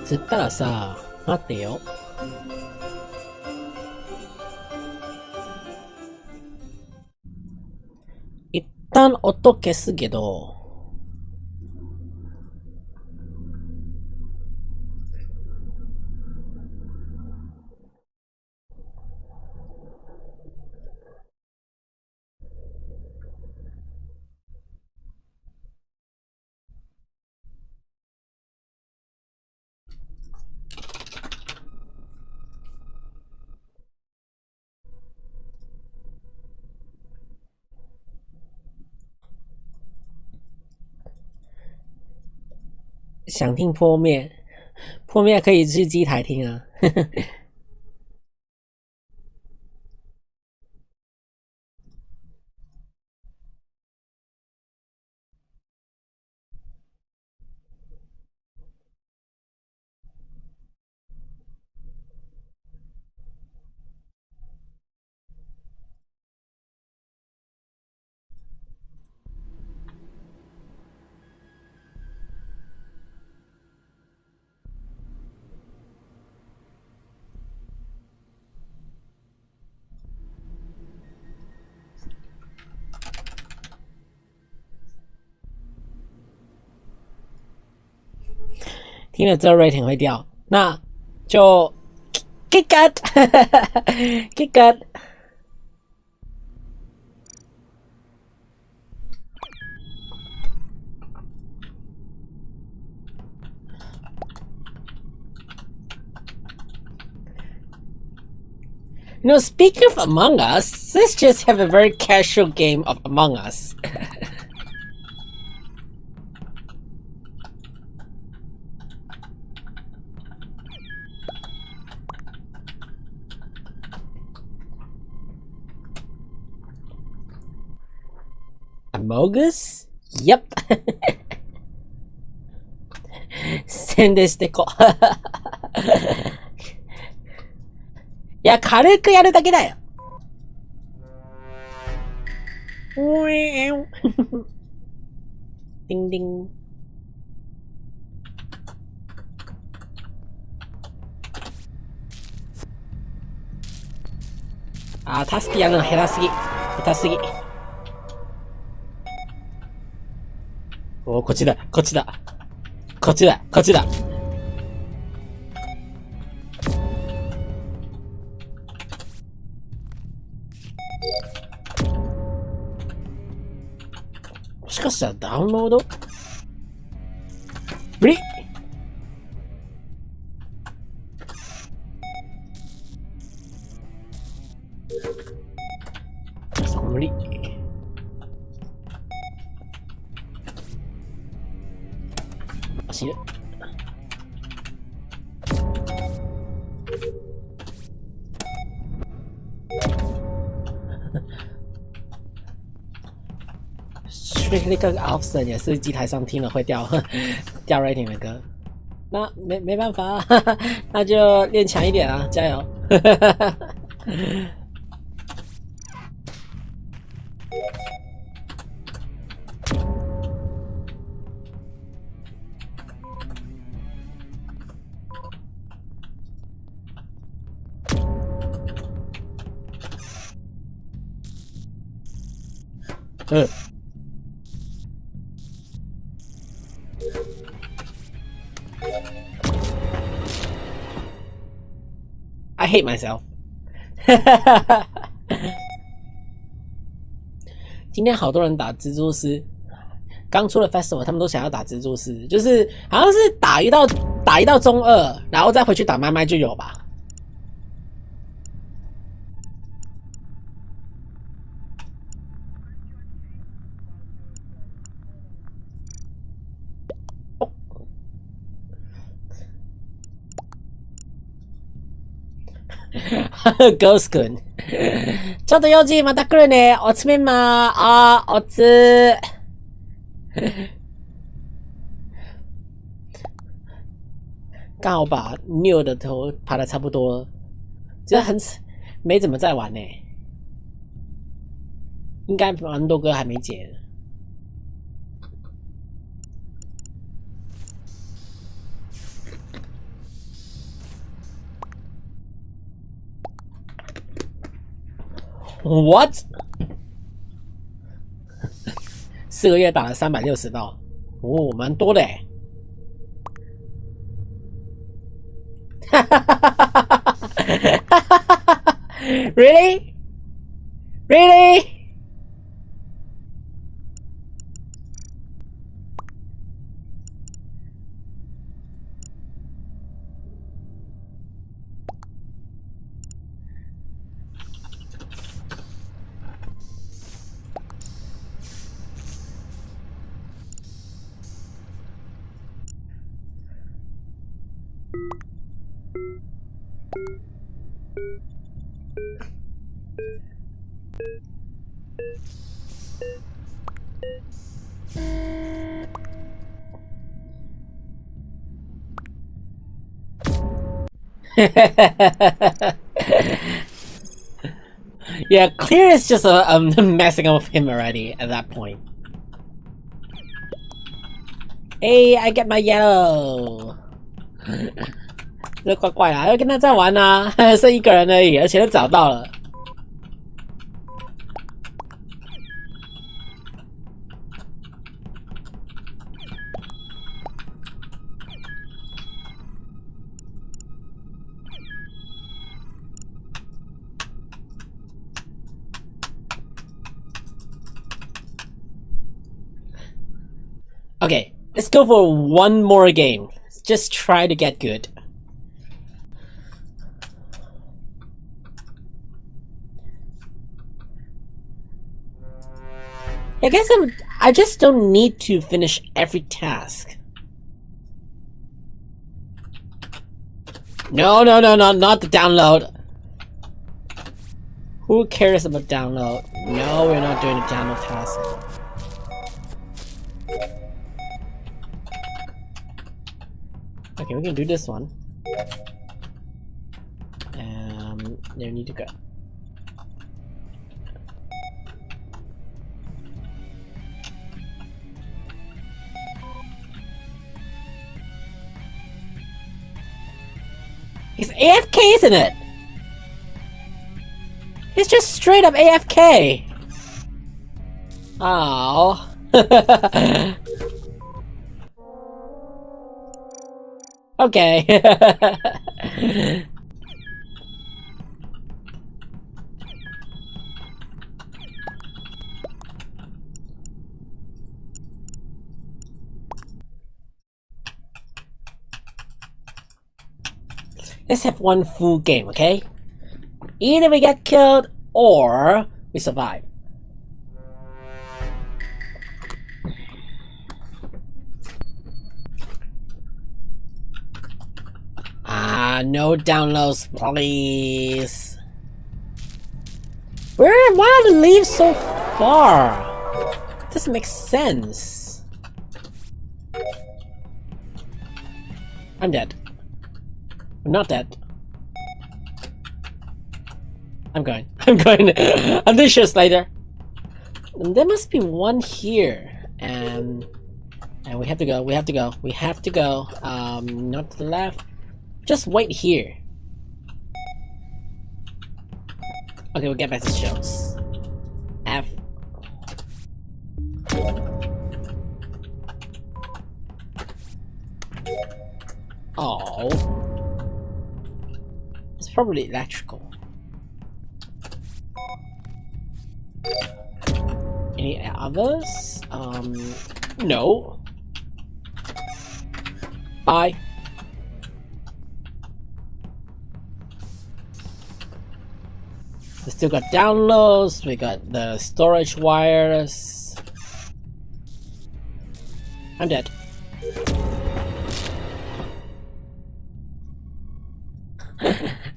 つったらさ、待ってよ。一旦音消すけど、想听破灭，破灭可以去机台听啊。听了之后 rating 会掉，那就 kick it kick it。 speaking of Among Us, let's just have a very casual game of Among Us. Among Us? Yep. 宣伝してこ。いや、軽くやるだけだよ。ディンディン。あー、タスキやるの減らすぎ。下手すぎ。おー、こっちだ、こっちだ。こっちだ、こっちだ。したらダウンロード無理無理死ぬ那个 option 也是机台上听了会掉rating 的歌，那没办法，那就练强一点啊，加油！I hate myself 。今天好多人打蜘蛛丝，刚出了 festival， 他们都想要打蜘蛛丝，就是好像是打一到中2，然后再回去打麦麦就有吧。ゴース君。ちょっと4時また来るね。おつめまー。あー、おつ。刚好把Neo的头爬得差不多了，觉得没怎么在玩呢。应该蛮多歌还没解的。What？ 4个月打了360道，哦，蛮多的哎。Really? Really? Yeah, Clear is just messing up with him already at that point. Hey, I get my yellow. 这怪怪啊，要跟他再玩啊，剩1个人而已，而且都找到了。Okay, let's go for one more game. Just try to get good. I guess I just don't need to finish every task. No, not the download. Who cares about download? No, we're not doing the download task. Okay, we can do this one. There need to go. He's AFK, isn't it? He's just straight up AFK. Oh. Okay. Let's have one full game, okay? Either we get killed or we survive. No downloads, please. Why are the leaves so far? Doesn't make sense. I'm dead. I'm not dead. I'm going. I'm doing shit later. And there must be one here. And we have to go. We have to go. Not to the left. Just wait here. Okay, we'll get back to the shows. F. Oh. It's probably electrical. Any others? No. Bye. We still got downloads, we got the storage wires. I'm dead.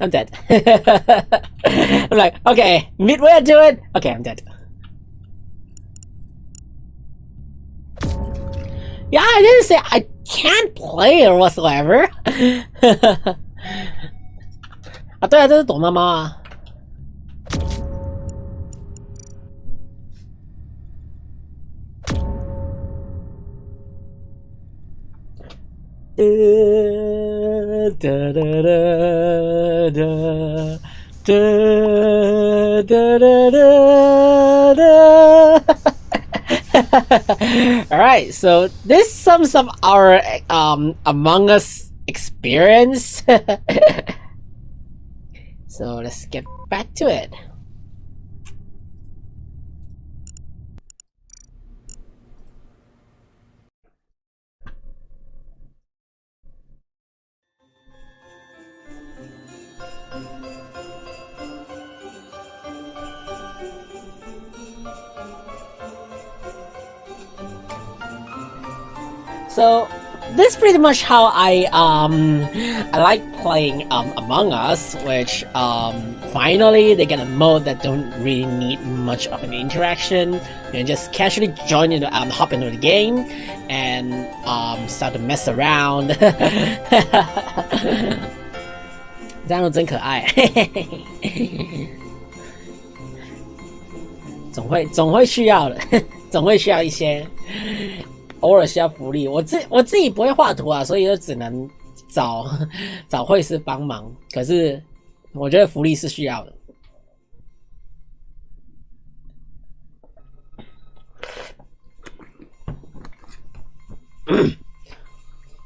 I'm dead. I'm like, okay, midway to it. Okay, I'm dead. Yeah, I didn't say I can't play or whatsoever. 啊，对啊，这是躲猫猫啊。Alright, so this sums up our Among Us experience. So let's get back to it. So this is pretty much how I like playing Among Us, which finally they get a mode that don't really need much of an interaction. You can just casually join into hop into the game and start to mess around. 这样真可爱。总会需要的，总会需要一些。偶尔需要福利，我自己不会画图啊，所以就只能找绘师帮忙。可是我觉得福利是需要的。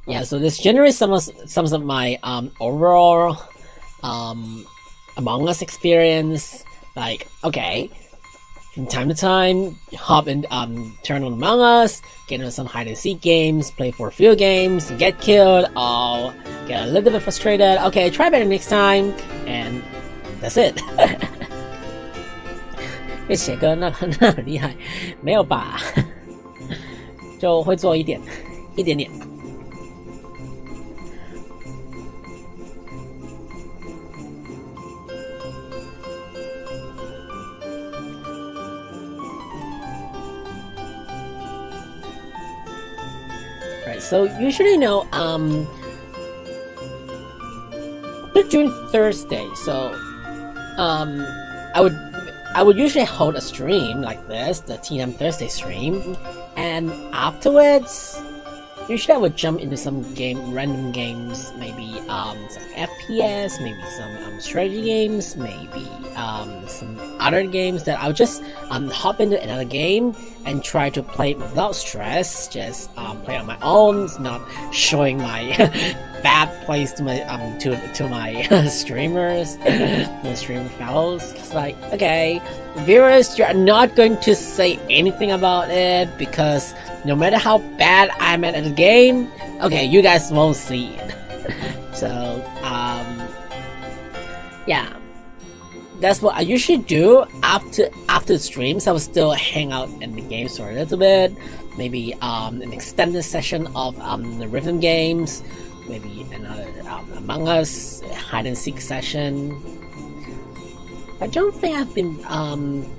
Yeah, so this generally sums up my overall Among Us experience. Like, okay. From time to time, hop and turn on Among Us, get into some hide and seek games, play for a few games, get killed, I'll get a little bit frustrated. Okay, try better next time, and that's it. 会写歌那很厉害，没有吧？就会做一点点。So usually, June Thursday. So, I would usually hold a stream like this, the TM Thursday stream, and afterwards, usually I would jump into some random games, maybe some FPS, maybe some strategy games, maybe some other games that I'll just hop into another game and try to play without stress, just play on my own, not showing my bad plays to my to my streamers, my streamer fellows. It's like, okay, viewers, you're not going to say anything about it because no matter how bad I'm at the game, okay, you guys won't see it. So yeah, that's what I usually do after streams. I will still hang out in the games for a little bit, maybe an extended session of the rhythm games, maybe another Among Us hide and seek session. I don't think I've been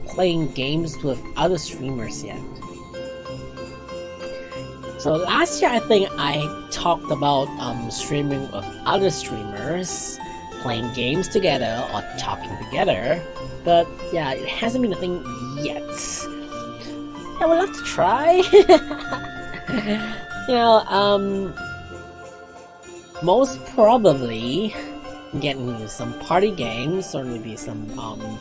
playing games with other streamers yet. So last year I think I talked about streaming with other streamers, playing games together or talking together, but yeah, it hasn't been a thing yet. I would love to try. You know, most probably get into some party games or maybe some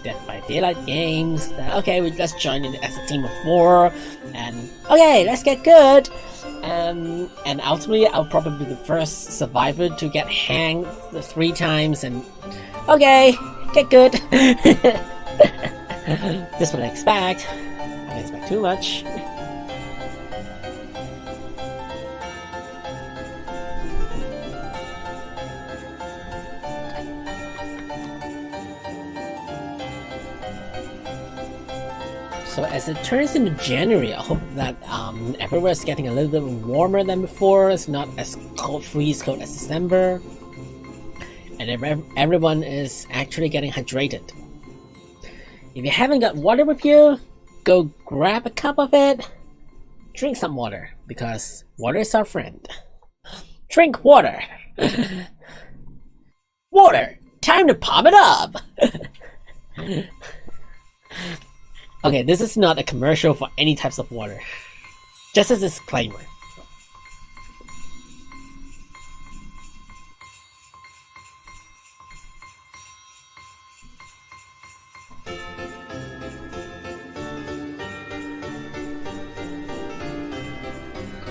Dead by Daylight games. That, okay, let's join in as a team of 4, and okay, let's get good. And ultimately, I'll probably be the first survivor to get hanged 3 times. And okay, get good. This is what I expect. I don't expect too much. So as it turns into January, I hope that everywhere is getting a little bit warmer than before. It's not as freeze cold as December, and everyone is actually getting hydrated. If you haven't got water with you, go grab a cup of it. Drink some water, because water is our friend. Drink water. Water. Time to pop it up. Okay, this is not a commercial for any types of water. Just as a disclaimer.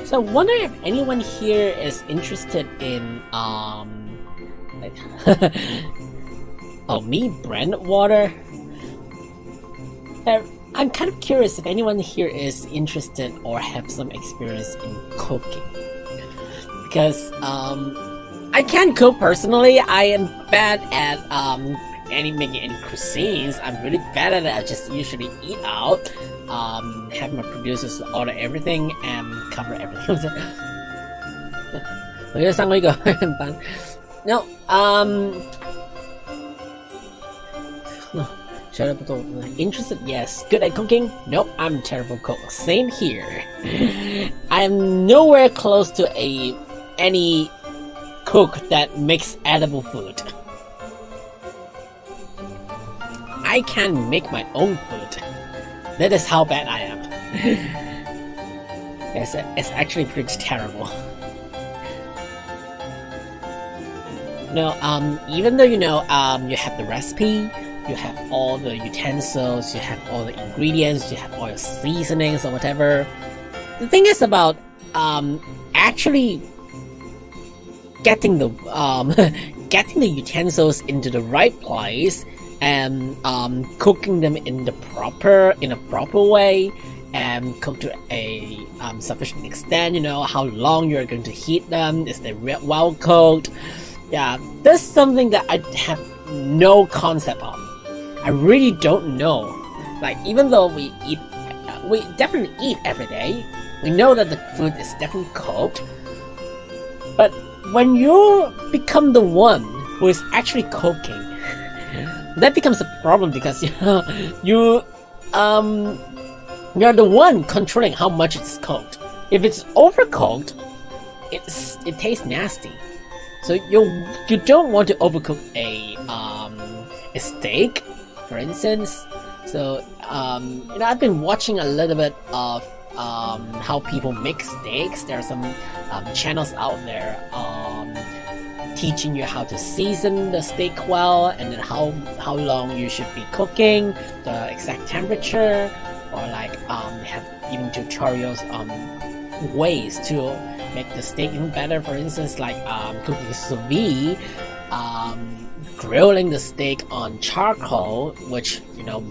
So I wonder if anyone here is interested in like oh, me brand water. I'm kind of curious if anyone here is interested or have some experience in cooking, because I can't cook personally. I am bad at making any cuisines. I'm really bad at it. I just usually eat out, have my producers order everything and cover everything. 我觉得上过一个很棒。No, interested? Yes. Good at cooking? Nope, I'm a terrible cook. Same here. I am nowhere close to any cook that makes edible food. I can make my own food. That is how bad I am. It's actually pretty terrible. No, even though you have the recipe, you have all the utensils, you have all the ingredients, you have all your seasonings or whatever. The thing is about actually getting the utensils into the right place and cooking them in a proper way and cook to a sufficient extent. You know how long you're going to heat them. Is they well cooked? Yeah, that's something that I have no concept of. I really don't know. Like, even though we definitely eat every day, we know that the food is definitely cooked. But when you become the one who is actually cooking, that becomes a problem, because you're the one controlling how much it's cooked. If it's overcooked, it tastes nasty. So you don't want to overcook a steak, for instance. So I've been watching a little bit of how people make steaks. There are some channels out there teaching you how to season the steak well, and then how long you should be cooking, the exact temperature, or like have even tutorials on ways to make the steak even better. For instance, like cooking sous vide, grilling the steak on charcoal, which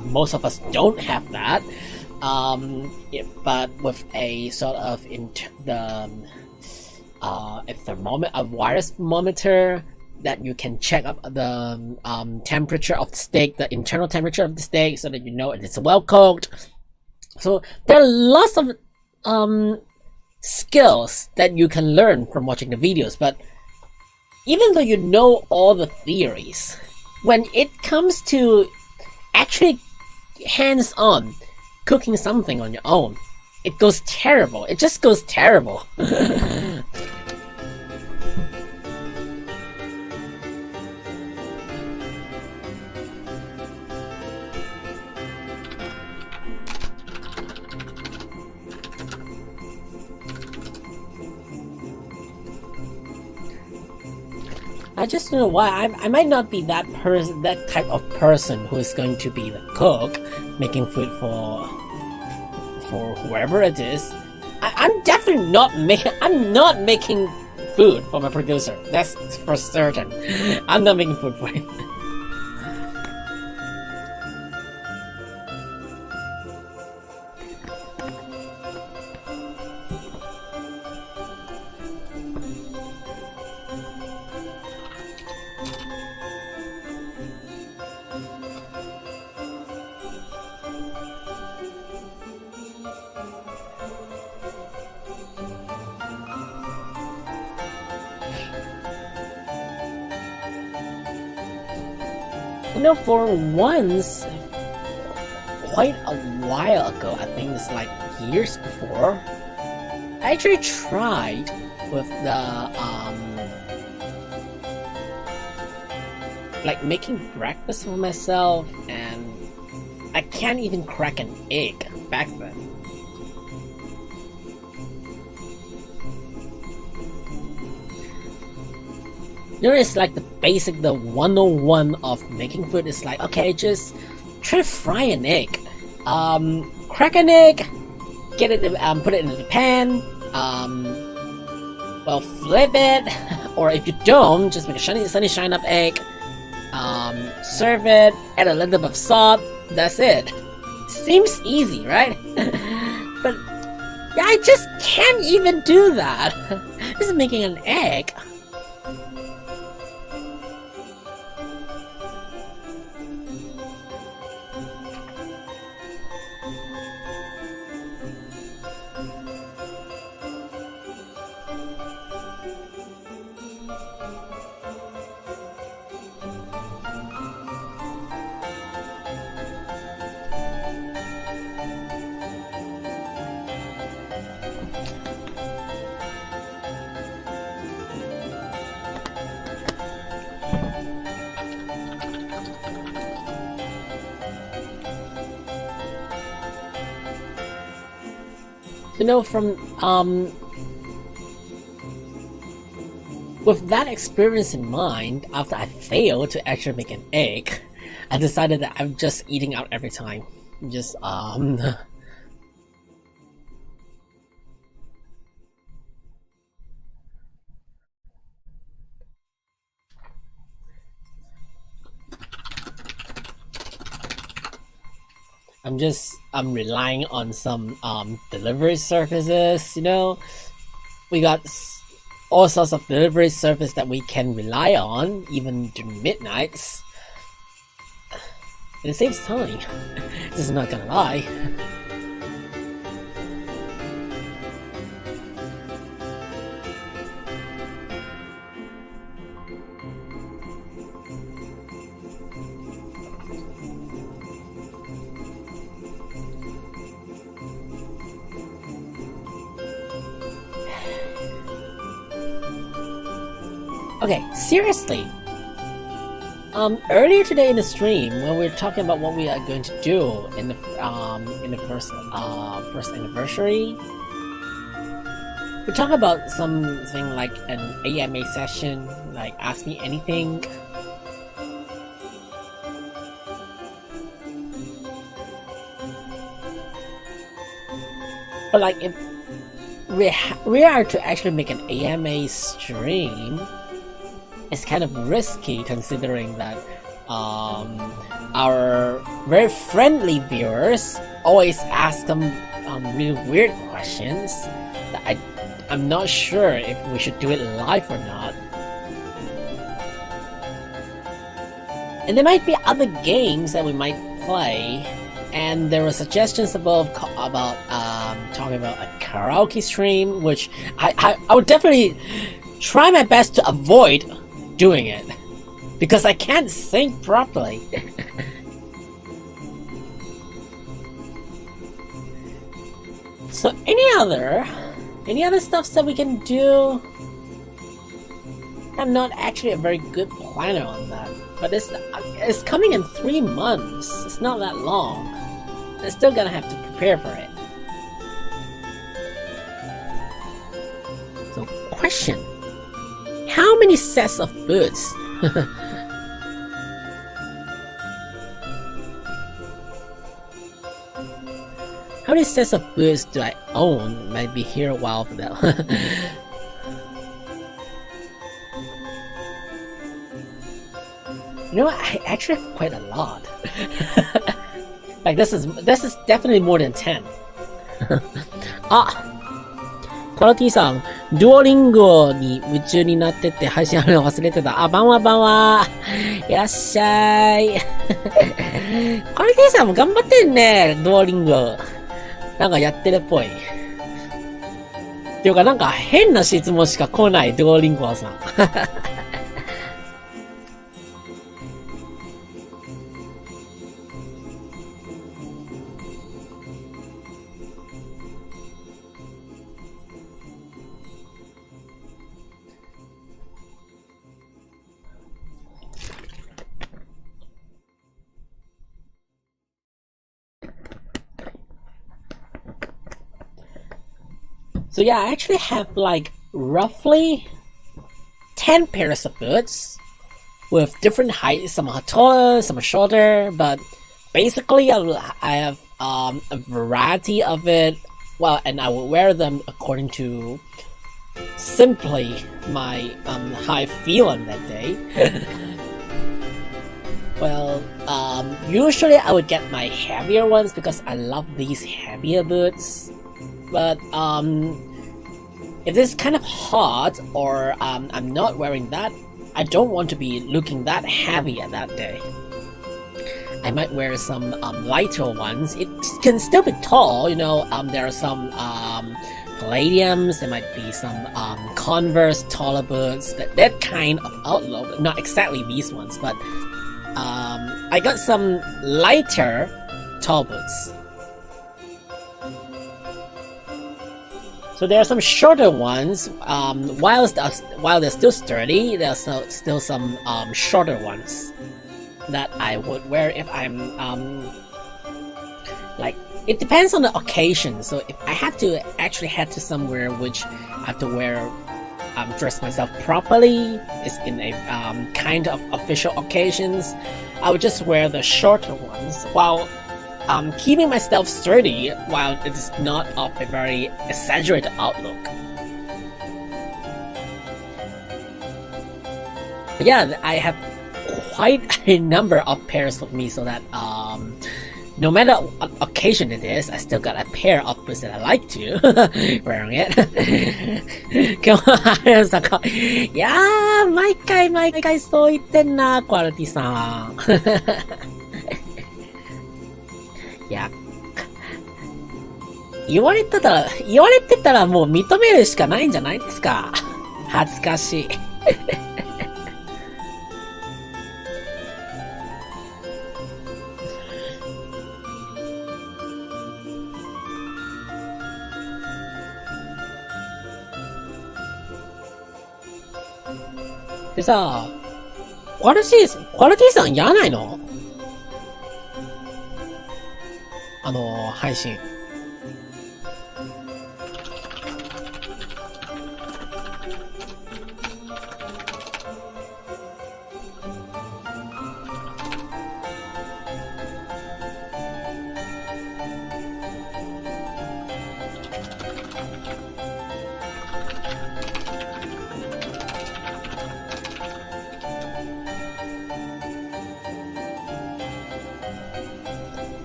most of us don't have that. But with a sort of a wire thermometer, that you can check up the temperature of the steak, the internal temperature of the steak, so that you know it is well cooked. So there are lots of skills that you can learn from watching the videos, but even though you know all the theories, when it comes to actually hands-on cooking something on your own, it goes terrible. It just goes terrible. I just don't know why. I might not be that type of person who is going to be the cook, making food for whoever it is. I'm definitely I'm not making food for my producer. That's for certain. I'm not making food for him. You know, for once, quite a while ago, I think it's like years before, I actually tried with the, like making breakfast for myself, and I can't even crack an egg back then. You know, it's like the 101 of making food is like, okay, just try to fry an egg. Crack an egg, get it, put it in the pan, well, flip it, or if you don't, just make a sunny shine up egg, serve it, add a little bit of salt, that's it. Seems easy, right? But I just can't even do that. This is making an egg. You know, from with that experience in mind, after I failed to actually make an egg, I decided that I'm just eating out every time. Just I'm relying on some delivery services. You know, we got all sorts of delivery service that we can rely on even during midnights. It saves time. This is not gonna lie. Okay, seriously. Earlier today in the stream, when we were talking about what we are going to do in the first anniversary, we talked about something like an AMA session, like Ask Me Anything. But like, if we are to actually make an AMA stream, it's kind of risky considering that our very friendly viewers always ask them really weird questions that I'm not sure if we should do it live or not. And there might be other games that we might play. And there were suggestions about talking about a karaoke stream, which I would definitely try my best to avoid doing it because I can't sing properly. So any other stuff that we can do? I'm not actually a very good planner on that, but it's coming in 3 months. It's not that long. I'm still gonna have to prepare for it. So, question: how many sets of boots? How many sets of boots do I own? Might be here a while for that. You know what? I actually have quite a lot. Like this is definitely more than 10. あ、コラティさん、デュオリンゴに夢中になってて配信あるの忘れてた。あ、ばんはばんは。いらっしゃい。コラティさんも頑張ってんね、デュオリンゴ。なんかやってるっぽい。っていうかなんか変な質問しか来ない、デュオリンゴさん。So yeah, I actually have like roughly 10 pairs of boots with different heights. Some are taller, some are shorter, but basically I have a variety of it. Well, and I will wear them according to simply my how I feel on that day. Well, usually I would get my heavier ones because I love these heavier boots. But if it's kind of hot or I'm not wearing that, I don't want to be looking that heavy at that day. I might wear some lighter ones. It can still be tall, you know. There are some Palladiums. There might be some Converse taller boots. That kind of outlook. Not exactly these ones, but I got some lighter tall boots. So there are some shorter ones. While they're still sturdy, there are still some shorter ones that I would wear if I'm like. It depends on the occasion. So if I have to actually head to somewhere which I have to wear, dress myself properly, is in a kind of official occasions, I would just wear the shorter ones while keeping myself sturdy while it is not of a very exaggerated outlook. But yeah, I have quite a number of pairs with me so that no matter what occasion it is, I still got a pair of boots that I like to wearing it. 今日はあれさか、いやー、毎回そう言ってんな、クアリティさん。いや、言われてたらもう認めるしかないんじゃないですか。恥ずかしい。でさ、クアリティさんやらないの？配信。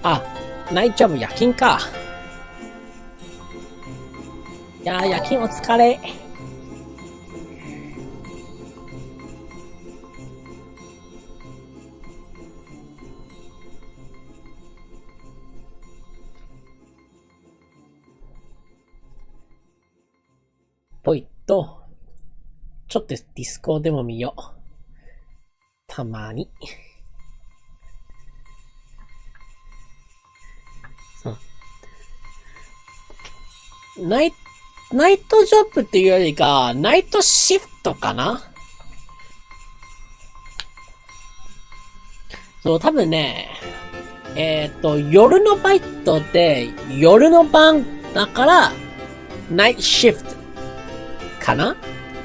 あ、ナイトジョブ夜勤か。いやー、夜勤お疲れ。ちょっとディスコでも見よう。たまに。ナイトジョブっていうよりか、ナイトシフトかな？そう、多分ね、夜のバイトで、夜の番だから、ナイトシフトかな？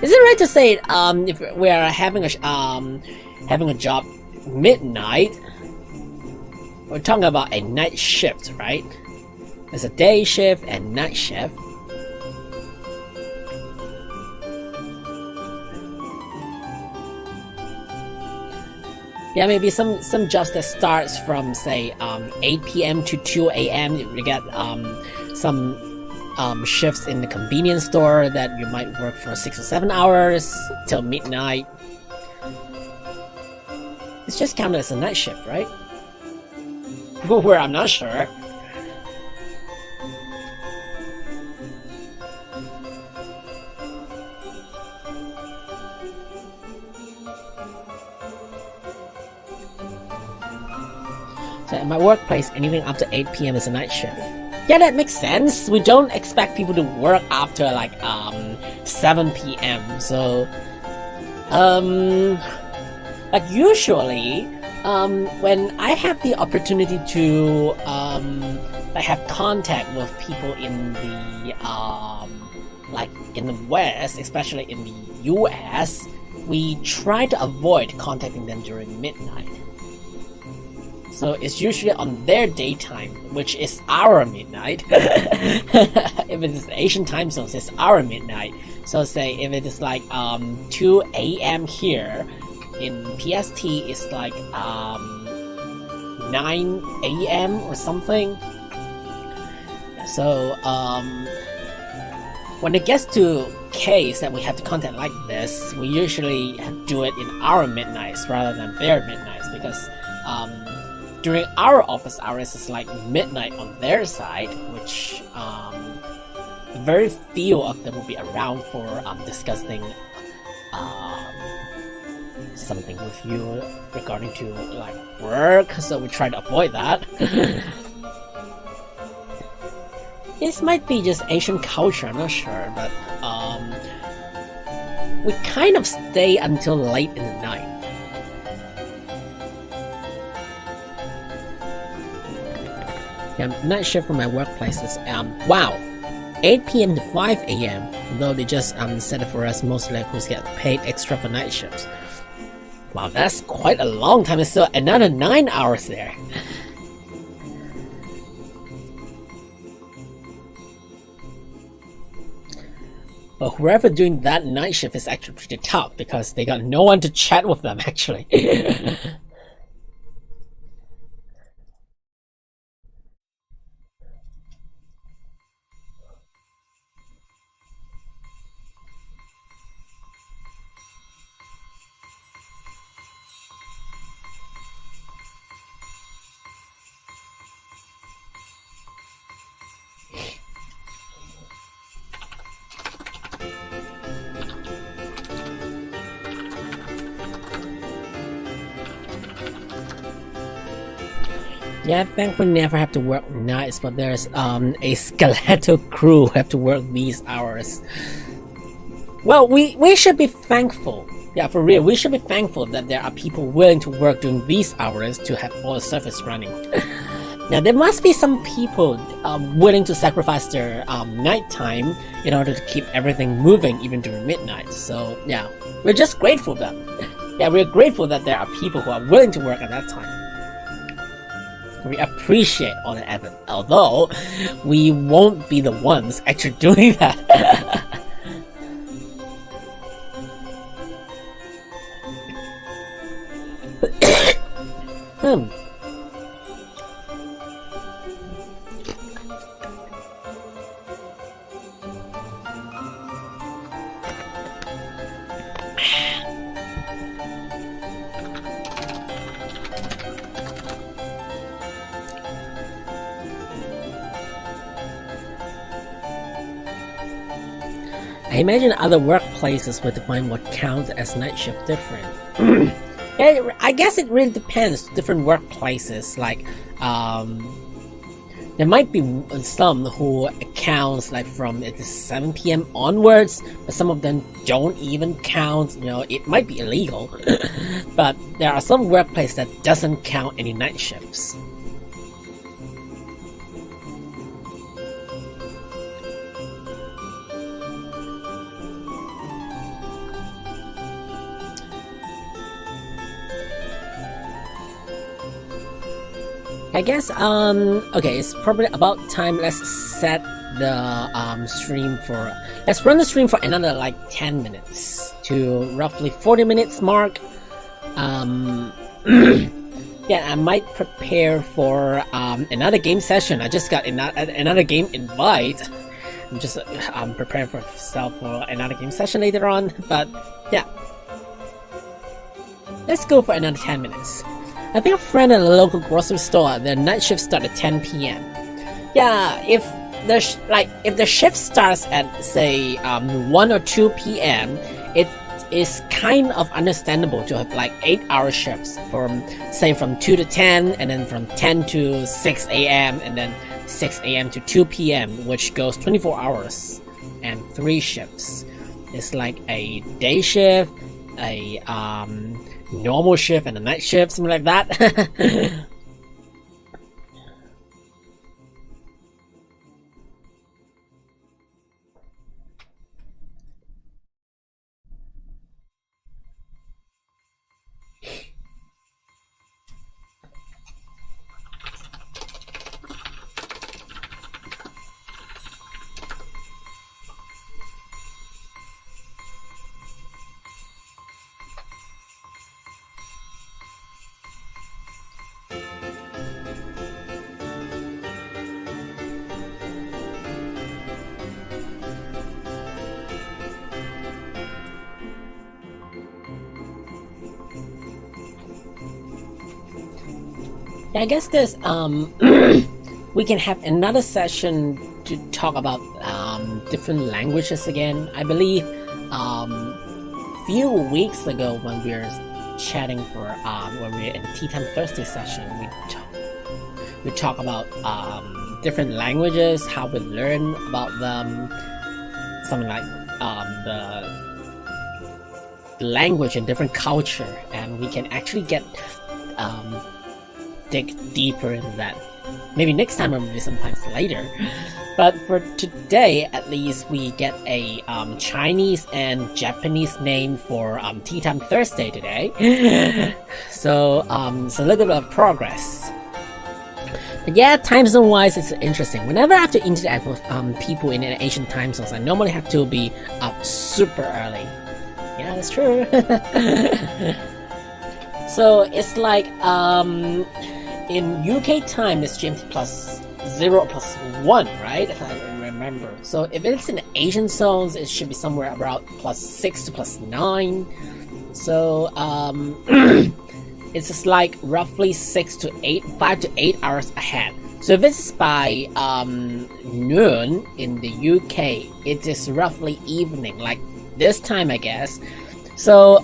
Is it right to say, if we are having a job midnight, we're talking about a night shift, right? There's a day shift and night shift. Yeah, maybe some jobs that starts from say 8 p.m. to 2 a.m. You get some shifts in the convenience store that you might work for 6 or 7 hours till midnight. It's just counted as a night shift, right? Where I'm not sure. So at my workplace, anything after 8 p.m. is a night shift. Yeah, that makes sense. We don't expect people to work after like 7 p.m. So, like usually, when I have the opportunity to like have contact with people in the like in the West, especially in the US, we try to avoid contacting them during midnight. So it's usually on their daytime, which is our midnight. If it is Asian time zones, it's our midnight. So say if it is like 2 a.m. here, in PST it's like 9 a.m. or something. So when it gets to case that we have to contact like this, we usually do it in our midnights rather than their midnights, because during our office hours it's like midnight on their side, which very few of them will be around for discussing something with you regarding to like work, so we try to avoid that. This might be just Asian culture, I'm not sure, but we kind of stay until late in the night. Yeah, night shift for my workplace is wow, 8 p.m. to 5 a.m. Though they just set it for us mostly who get paid extra for night shifts. Wow, that's quite a long time. It's still another 9 hours there. But whoever doing that night shift is actually pretty tough, because they got no one to chat with them actually. Yeah, thankfully never have to work nights, but there's a skeletal crew who have to work these hours. Well, we should be thankful. Yeah, for real, we should be thankful that there are people willing to work during these hours to have all the service running. Now, there must be some people willing to sacrifice their nighttime in order to keep everything moving even during midnight. So, yeah, we're just grateful that. Yeah, we're grateful that there are people who are willing to work at that time. We appreciate all the effort, although we won't be the ones actually doing that. I I imagine other workplaces would define what counts as night shift different. I guess it really depends. Different workplaces, like there might be some who accounts like from 7 p.m. onwards, but some of them don't even count. You know, it might be illegal, but there are some workplaces that doesn't count any night shifts. I guess, okay, it's probably about time. Let's set the stream for, let's run the stream for another like 10 minutes to roughly 40 minutes mark. Yeah, I might prepare for another game session. I just got another game invite. I'm just preparing for myself for another game session later on, but yeah. Let's go for another 10 minutes. I think a friend at a local grocery store, their night shift starts at 10 p.m. Yeah, if the shift starts at say 1 or 2 p.m., it is kind of understandable to have like 8-hour shifts from 2 to 10, and then from 10 to 6 a.m. and then 6 a.m. to 2 p.m., which goes 24 hours and 3 shifts. It's like a day shift, a normal shift, and a night shift, something like that. I guess there's we can have another session to talk about different languages again. I believe few weeks ago when we were chatting for when we were in Tea Time Thursday session, we talk about different languages, how we learn about them, something like the language in different culture, and we can actually get dig deeper into that. Maybe next time or maybe sometimes later. But for today, at least we get a Chinese and Japanese name for Tea Time Thursday today. So it's a little bit of progress. But yeah, time zone wise, it's interesting. Whenever I have to interact with people in an Asian time zones, I normally have to be up super early. Yeah, that's true. So it's like in UK time it's GMT plus 0 plus 1, right? If I remember. So if it's in Asian zones, it should be somewhere around plus 6 to plus 9. So it's just like roughly 5 to 8 hours ahead. So if it's by noon in the UK, it is roughly evening, like this time, I guess. So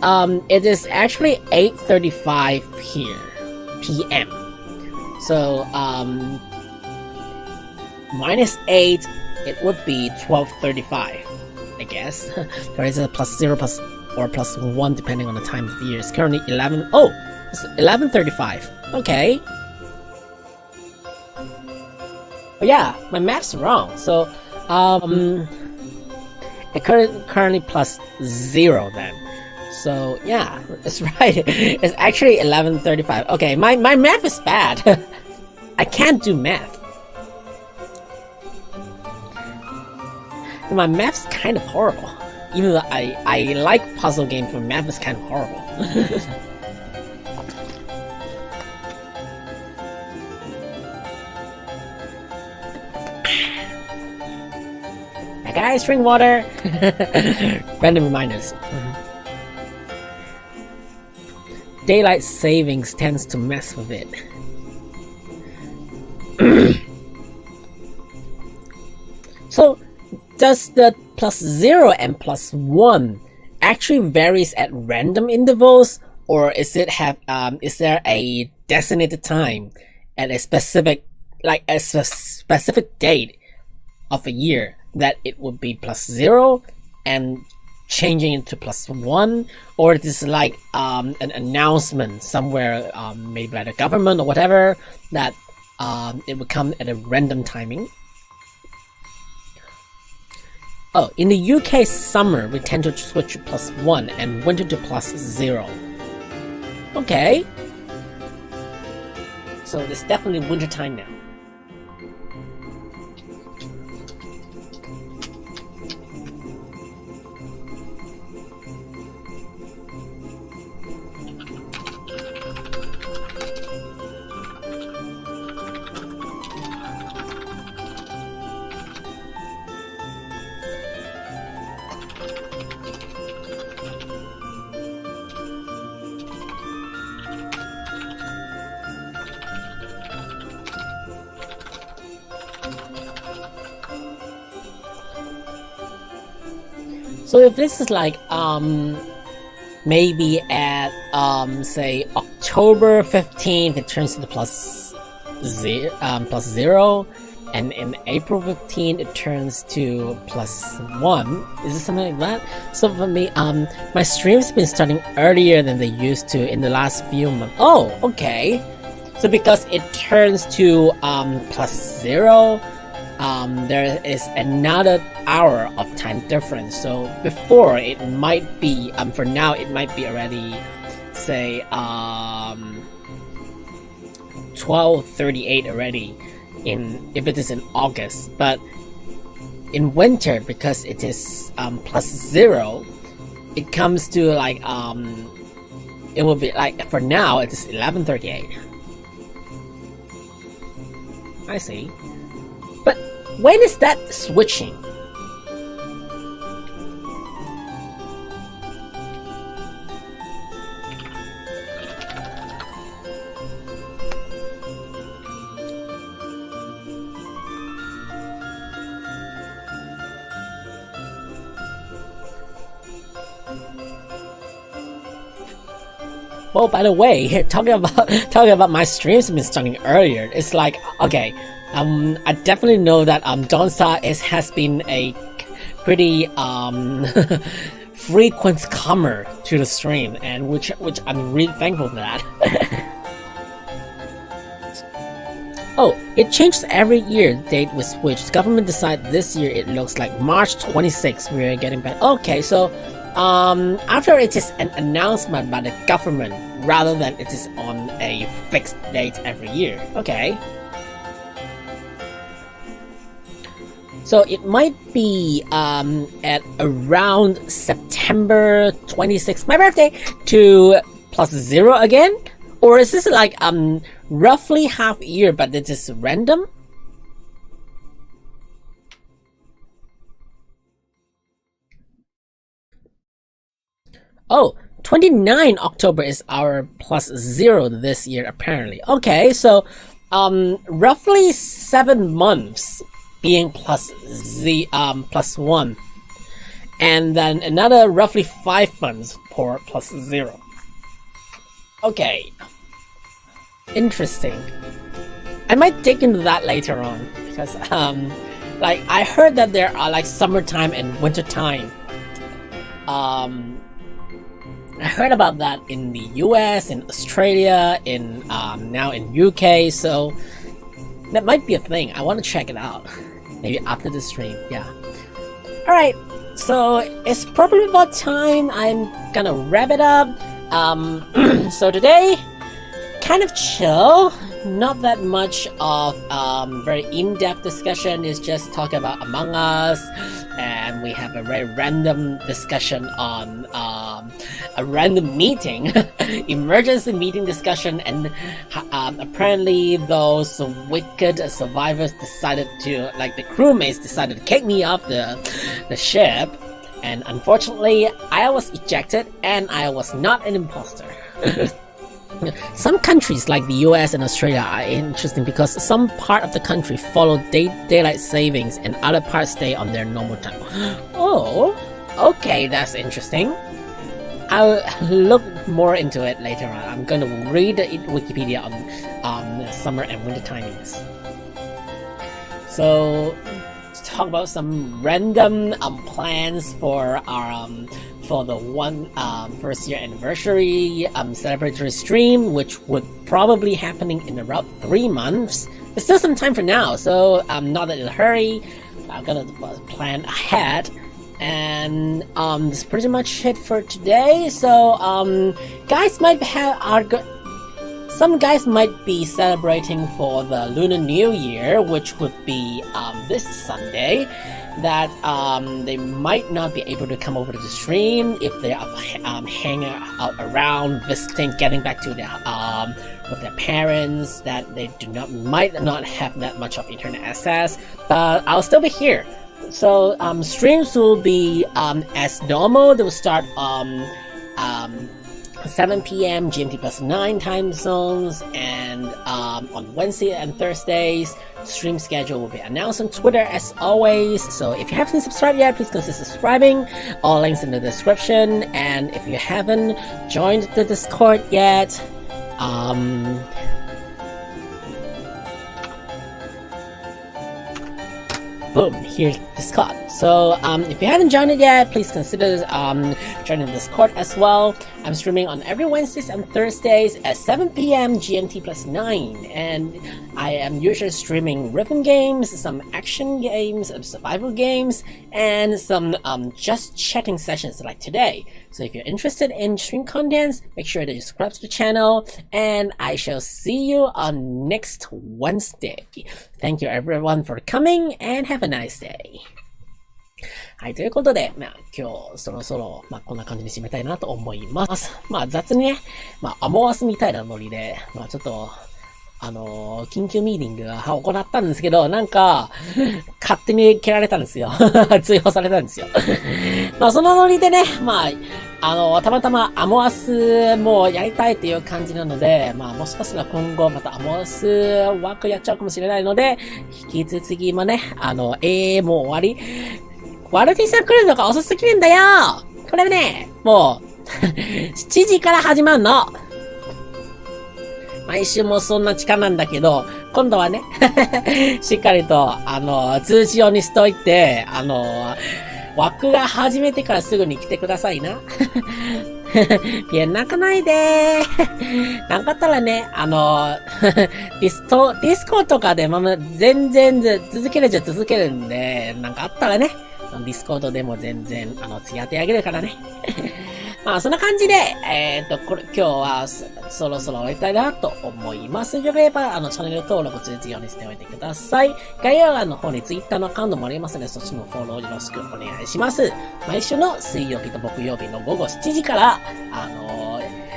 it is actually 8:35 here, PM. So -8, it would be 12:35, I guess. There is a plus 0 plus or plus 1 depending on the time of year. It's currently 11. Oh, it's 11:35. Okay. But yeah, my math's wrong. So it currently plus 0 then. So yeah, that's right. It's actually 11:35. Okay, my math is bad. I can't do math. My math's kind of horrible. Even though I like puzzle games, but math is kind of horrible. Hey guys, drink water. Random reminders. Daylight savings tends to mess with it. So does the +0 and +1 actually varies at random intervals, or is there a designated time at a specific date of a year that it would be +0 and changing it to +1, or it is like an announcement somewhere, maybe by the government or whatever, that it would come at a random timing? Oh, in the UK summer, we tend to switch to +1 and winter to +0. Okay. So it's definitely winter time now. So if this is like maybe at say October 15th it turns to the +0, and in April 15th it turns to +1. Is it something like that? So for me, my streams have been starting earlier than they used to in the last few months. Oh, okay. So because it turns to +0, there is another hour of time difference. So before it might be for now it might be already say 12:38 already if it is in August, but in winter, because it is +0, it comes to like it will be like, for now it is 11:38. I see. But when is that switching? Well, by the way, talking about my streams have been starting earlier. It's like, okay, I definitely know that Donsa has been a pretty frequent comer to the stream, and which I'm really thankful for that. Oh, it changes every year. Date was switched. Government decided this year it looks like March 26th. We are getting back. Okay, so after it is an announcement by the government rather than it is on a fixed date every year. Okay. So it might be at around September 26th, my birthday, to +0 again? Or is this like roughly half a year, but it is random? Oh, 29 October is our +0 this year, apparently. Okay, so roughly 7 months being +1, and then another roughly 5 months for +0. Okay, interesting. I might dig into that later on, because like I heard that there are like summertime and wintertime. I heard about that in the US, in Australia, in now in UK, so that might be a thing. I want to check it out. Maybe after the stream, yeah. Alright, so it's probably about time I'm gonna wrap it up. So today, kind of chill. Not that much of very in-depth discussion. It's just talking about Among Us, and we have a very random discussion on a random meeting, emergency meeting discussion, and apparently those wicked survivors decided to, like the crewmates decided to kick me off the ship, and unfortunately I was ejected and I was not an imposter. some countries like the US and Australia are interesting because some part of the country follow daylight savings and other parts stay on their normal time. Oh, okay, that's interesting. I'll look more into it later on. I'm going to read the Wikipedia on summer and winter timings. So, let's talk about some random plans for our for the first year anniversary celebratory stream, which would probably happening in about 3 months. There's still some time for now, so I'm not in a hurry. I'm gonna plan ahead. And that's pretty much it for today. So guys might some guys might be celebrating for the Lunar New Year, which would be this Sunday. That they might not be able to come over to the stream if they are hanging out around, visiting, getting back to their with their parents. That they might not have that much of internet access. But I'll still be here. So streams will be as normal. They will start 7 p.m. GMT plus 9 time zones, and on Wednesday and Thursdays, stream schedule will be announced on Twitter as always. So if you haven't subscribed yet, please consider subscribing. All links in the description. And if you haven't joined the Discord yet, boom, here's Discord. So if you haven't joined it yet, please consider joining the Discord as well. I'm streaming on every Wednesdays and Thursdays at 7 p.m. GMT plus 9, and I am usually streaming rhythm games, some action games, survival games, and some just chatting sessions like today. So if you're interested in stream contents, make sure that you subscribe to the channel, and I shall see you on next Wednesday. Thank you everyone for coming, and have a nice day. はい、ということで、今日そろそろ、こんな感じに締めたいなと思います。雑にね、アモアスみたいなノリで、ちょっと、緊急ミーティングが行ったんですけど、なんか、勝手に蹴られたんですよ。追放されたんですよ。そのノリでね、たまたまアモアスもやりたいっていう感じなので、もしかしたら今後またアモアス枠やっちゃうかもしれないので、引き続きもね、もう終わり。ワルティさん来るのが遅すぎるんだよ。これね、もう、7時から始まるの。毎週もそんな時間なんだけど、今度はね、しっかりと、通知用にしといて、枠が始めてからすぐに来てくださいな。ピン泣かないでー。なんかあったらね、ディスコーとかで全然続けるじゃ続けるんで、なんかあったらね、ディスコードでも全然、付き合ってあげるからね。そんな感じで、今日はそろそろ終わりたいなと思います。よければ、チャンネル登録続くようにしておいてください。概要欄の方に Twitter のアカウントもありますので、そっちのフォローよろしくお願いします。毎週の水曜日と木曜日の午後7時から、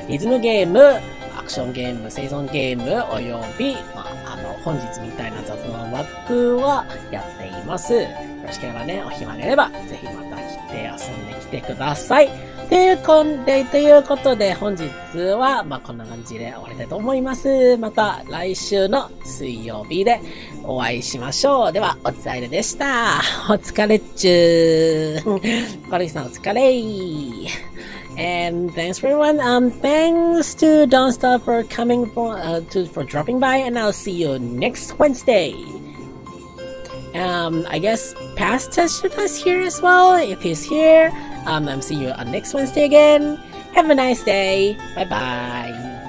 リズムゲーム、アクションゲーム、生存ゲーム、および、本日みたいな雑談枠はやっています。よろしければね、お暇があれば、ぜひまた来て遊んできてください。ということで、本日は、こんな感じで終わりたいと思います。また来週の水曜日でお会いしましょう。では、おつあいれでした。お疲れっちゅー。コリさんお疲れー。And thanks for everyone. Thanks to Don't Stop for coming for dropping by, and I'll see you next Wednesday. I guess Pastor is here as well. If he's here, I'm see you on next Wednesday again. Have a nice day. Bye bye.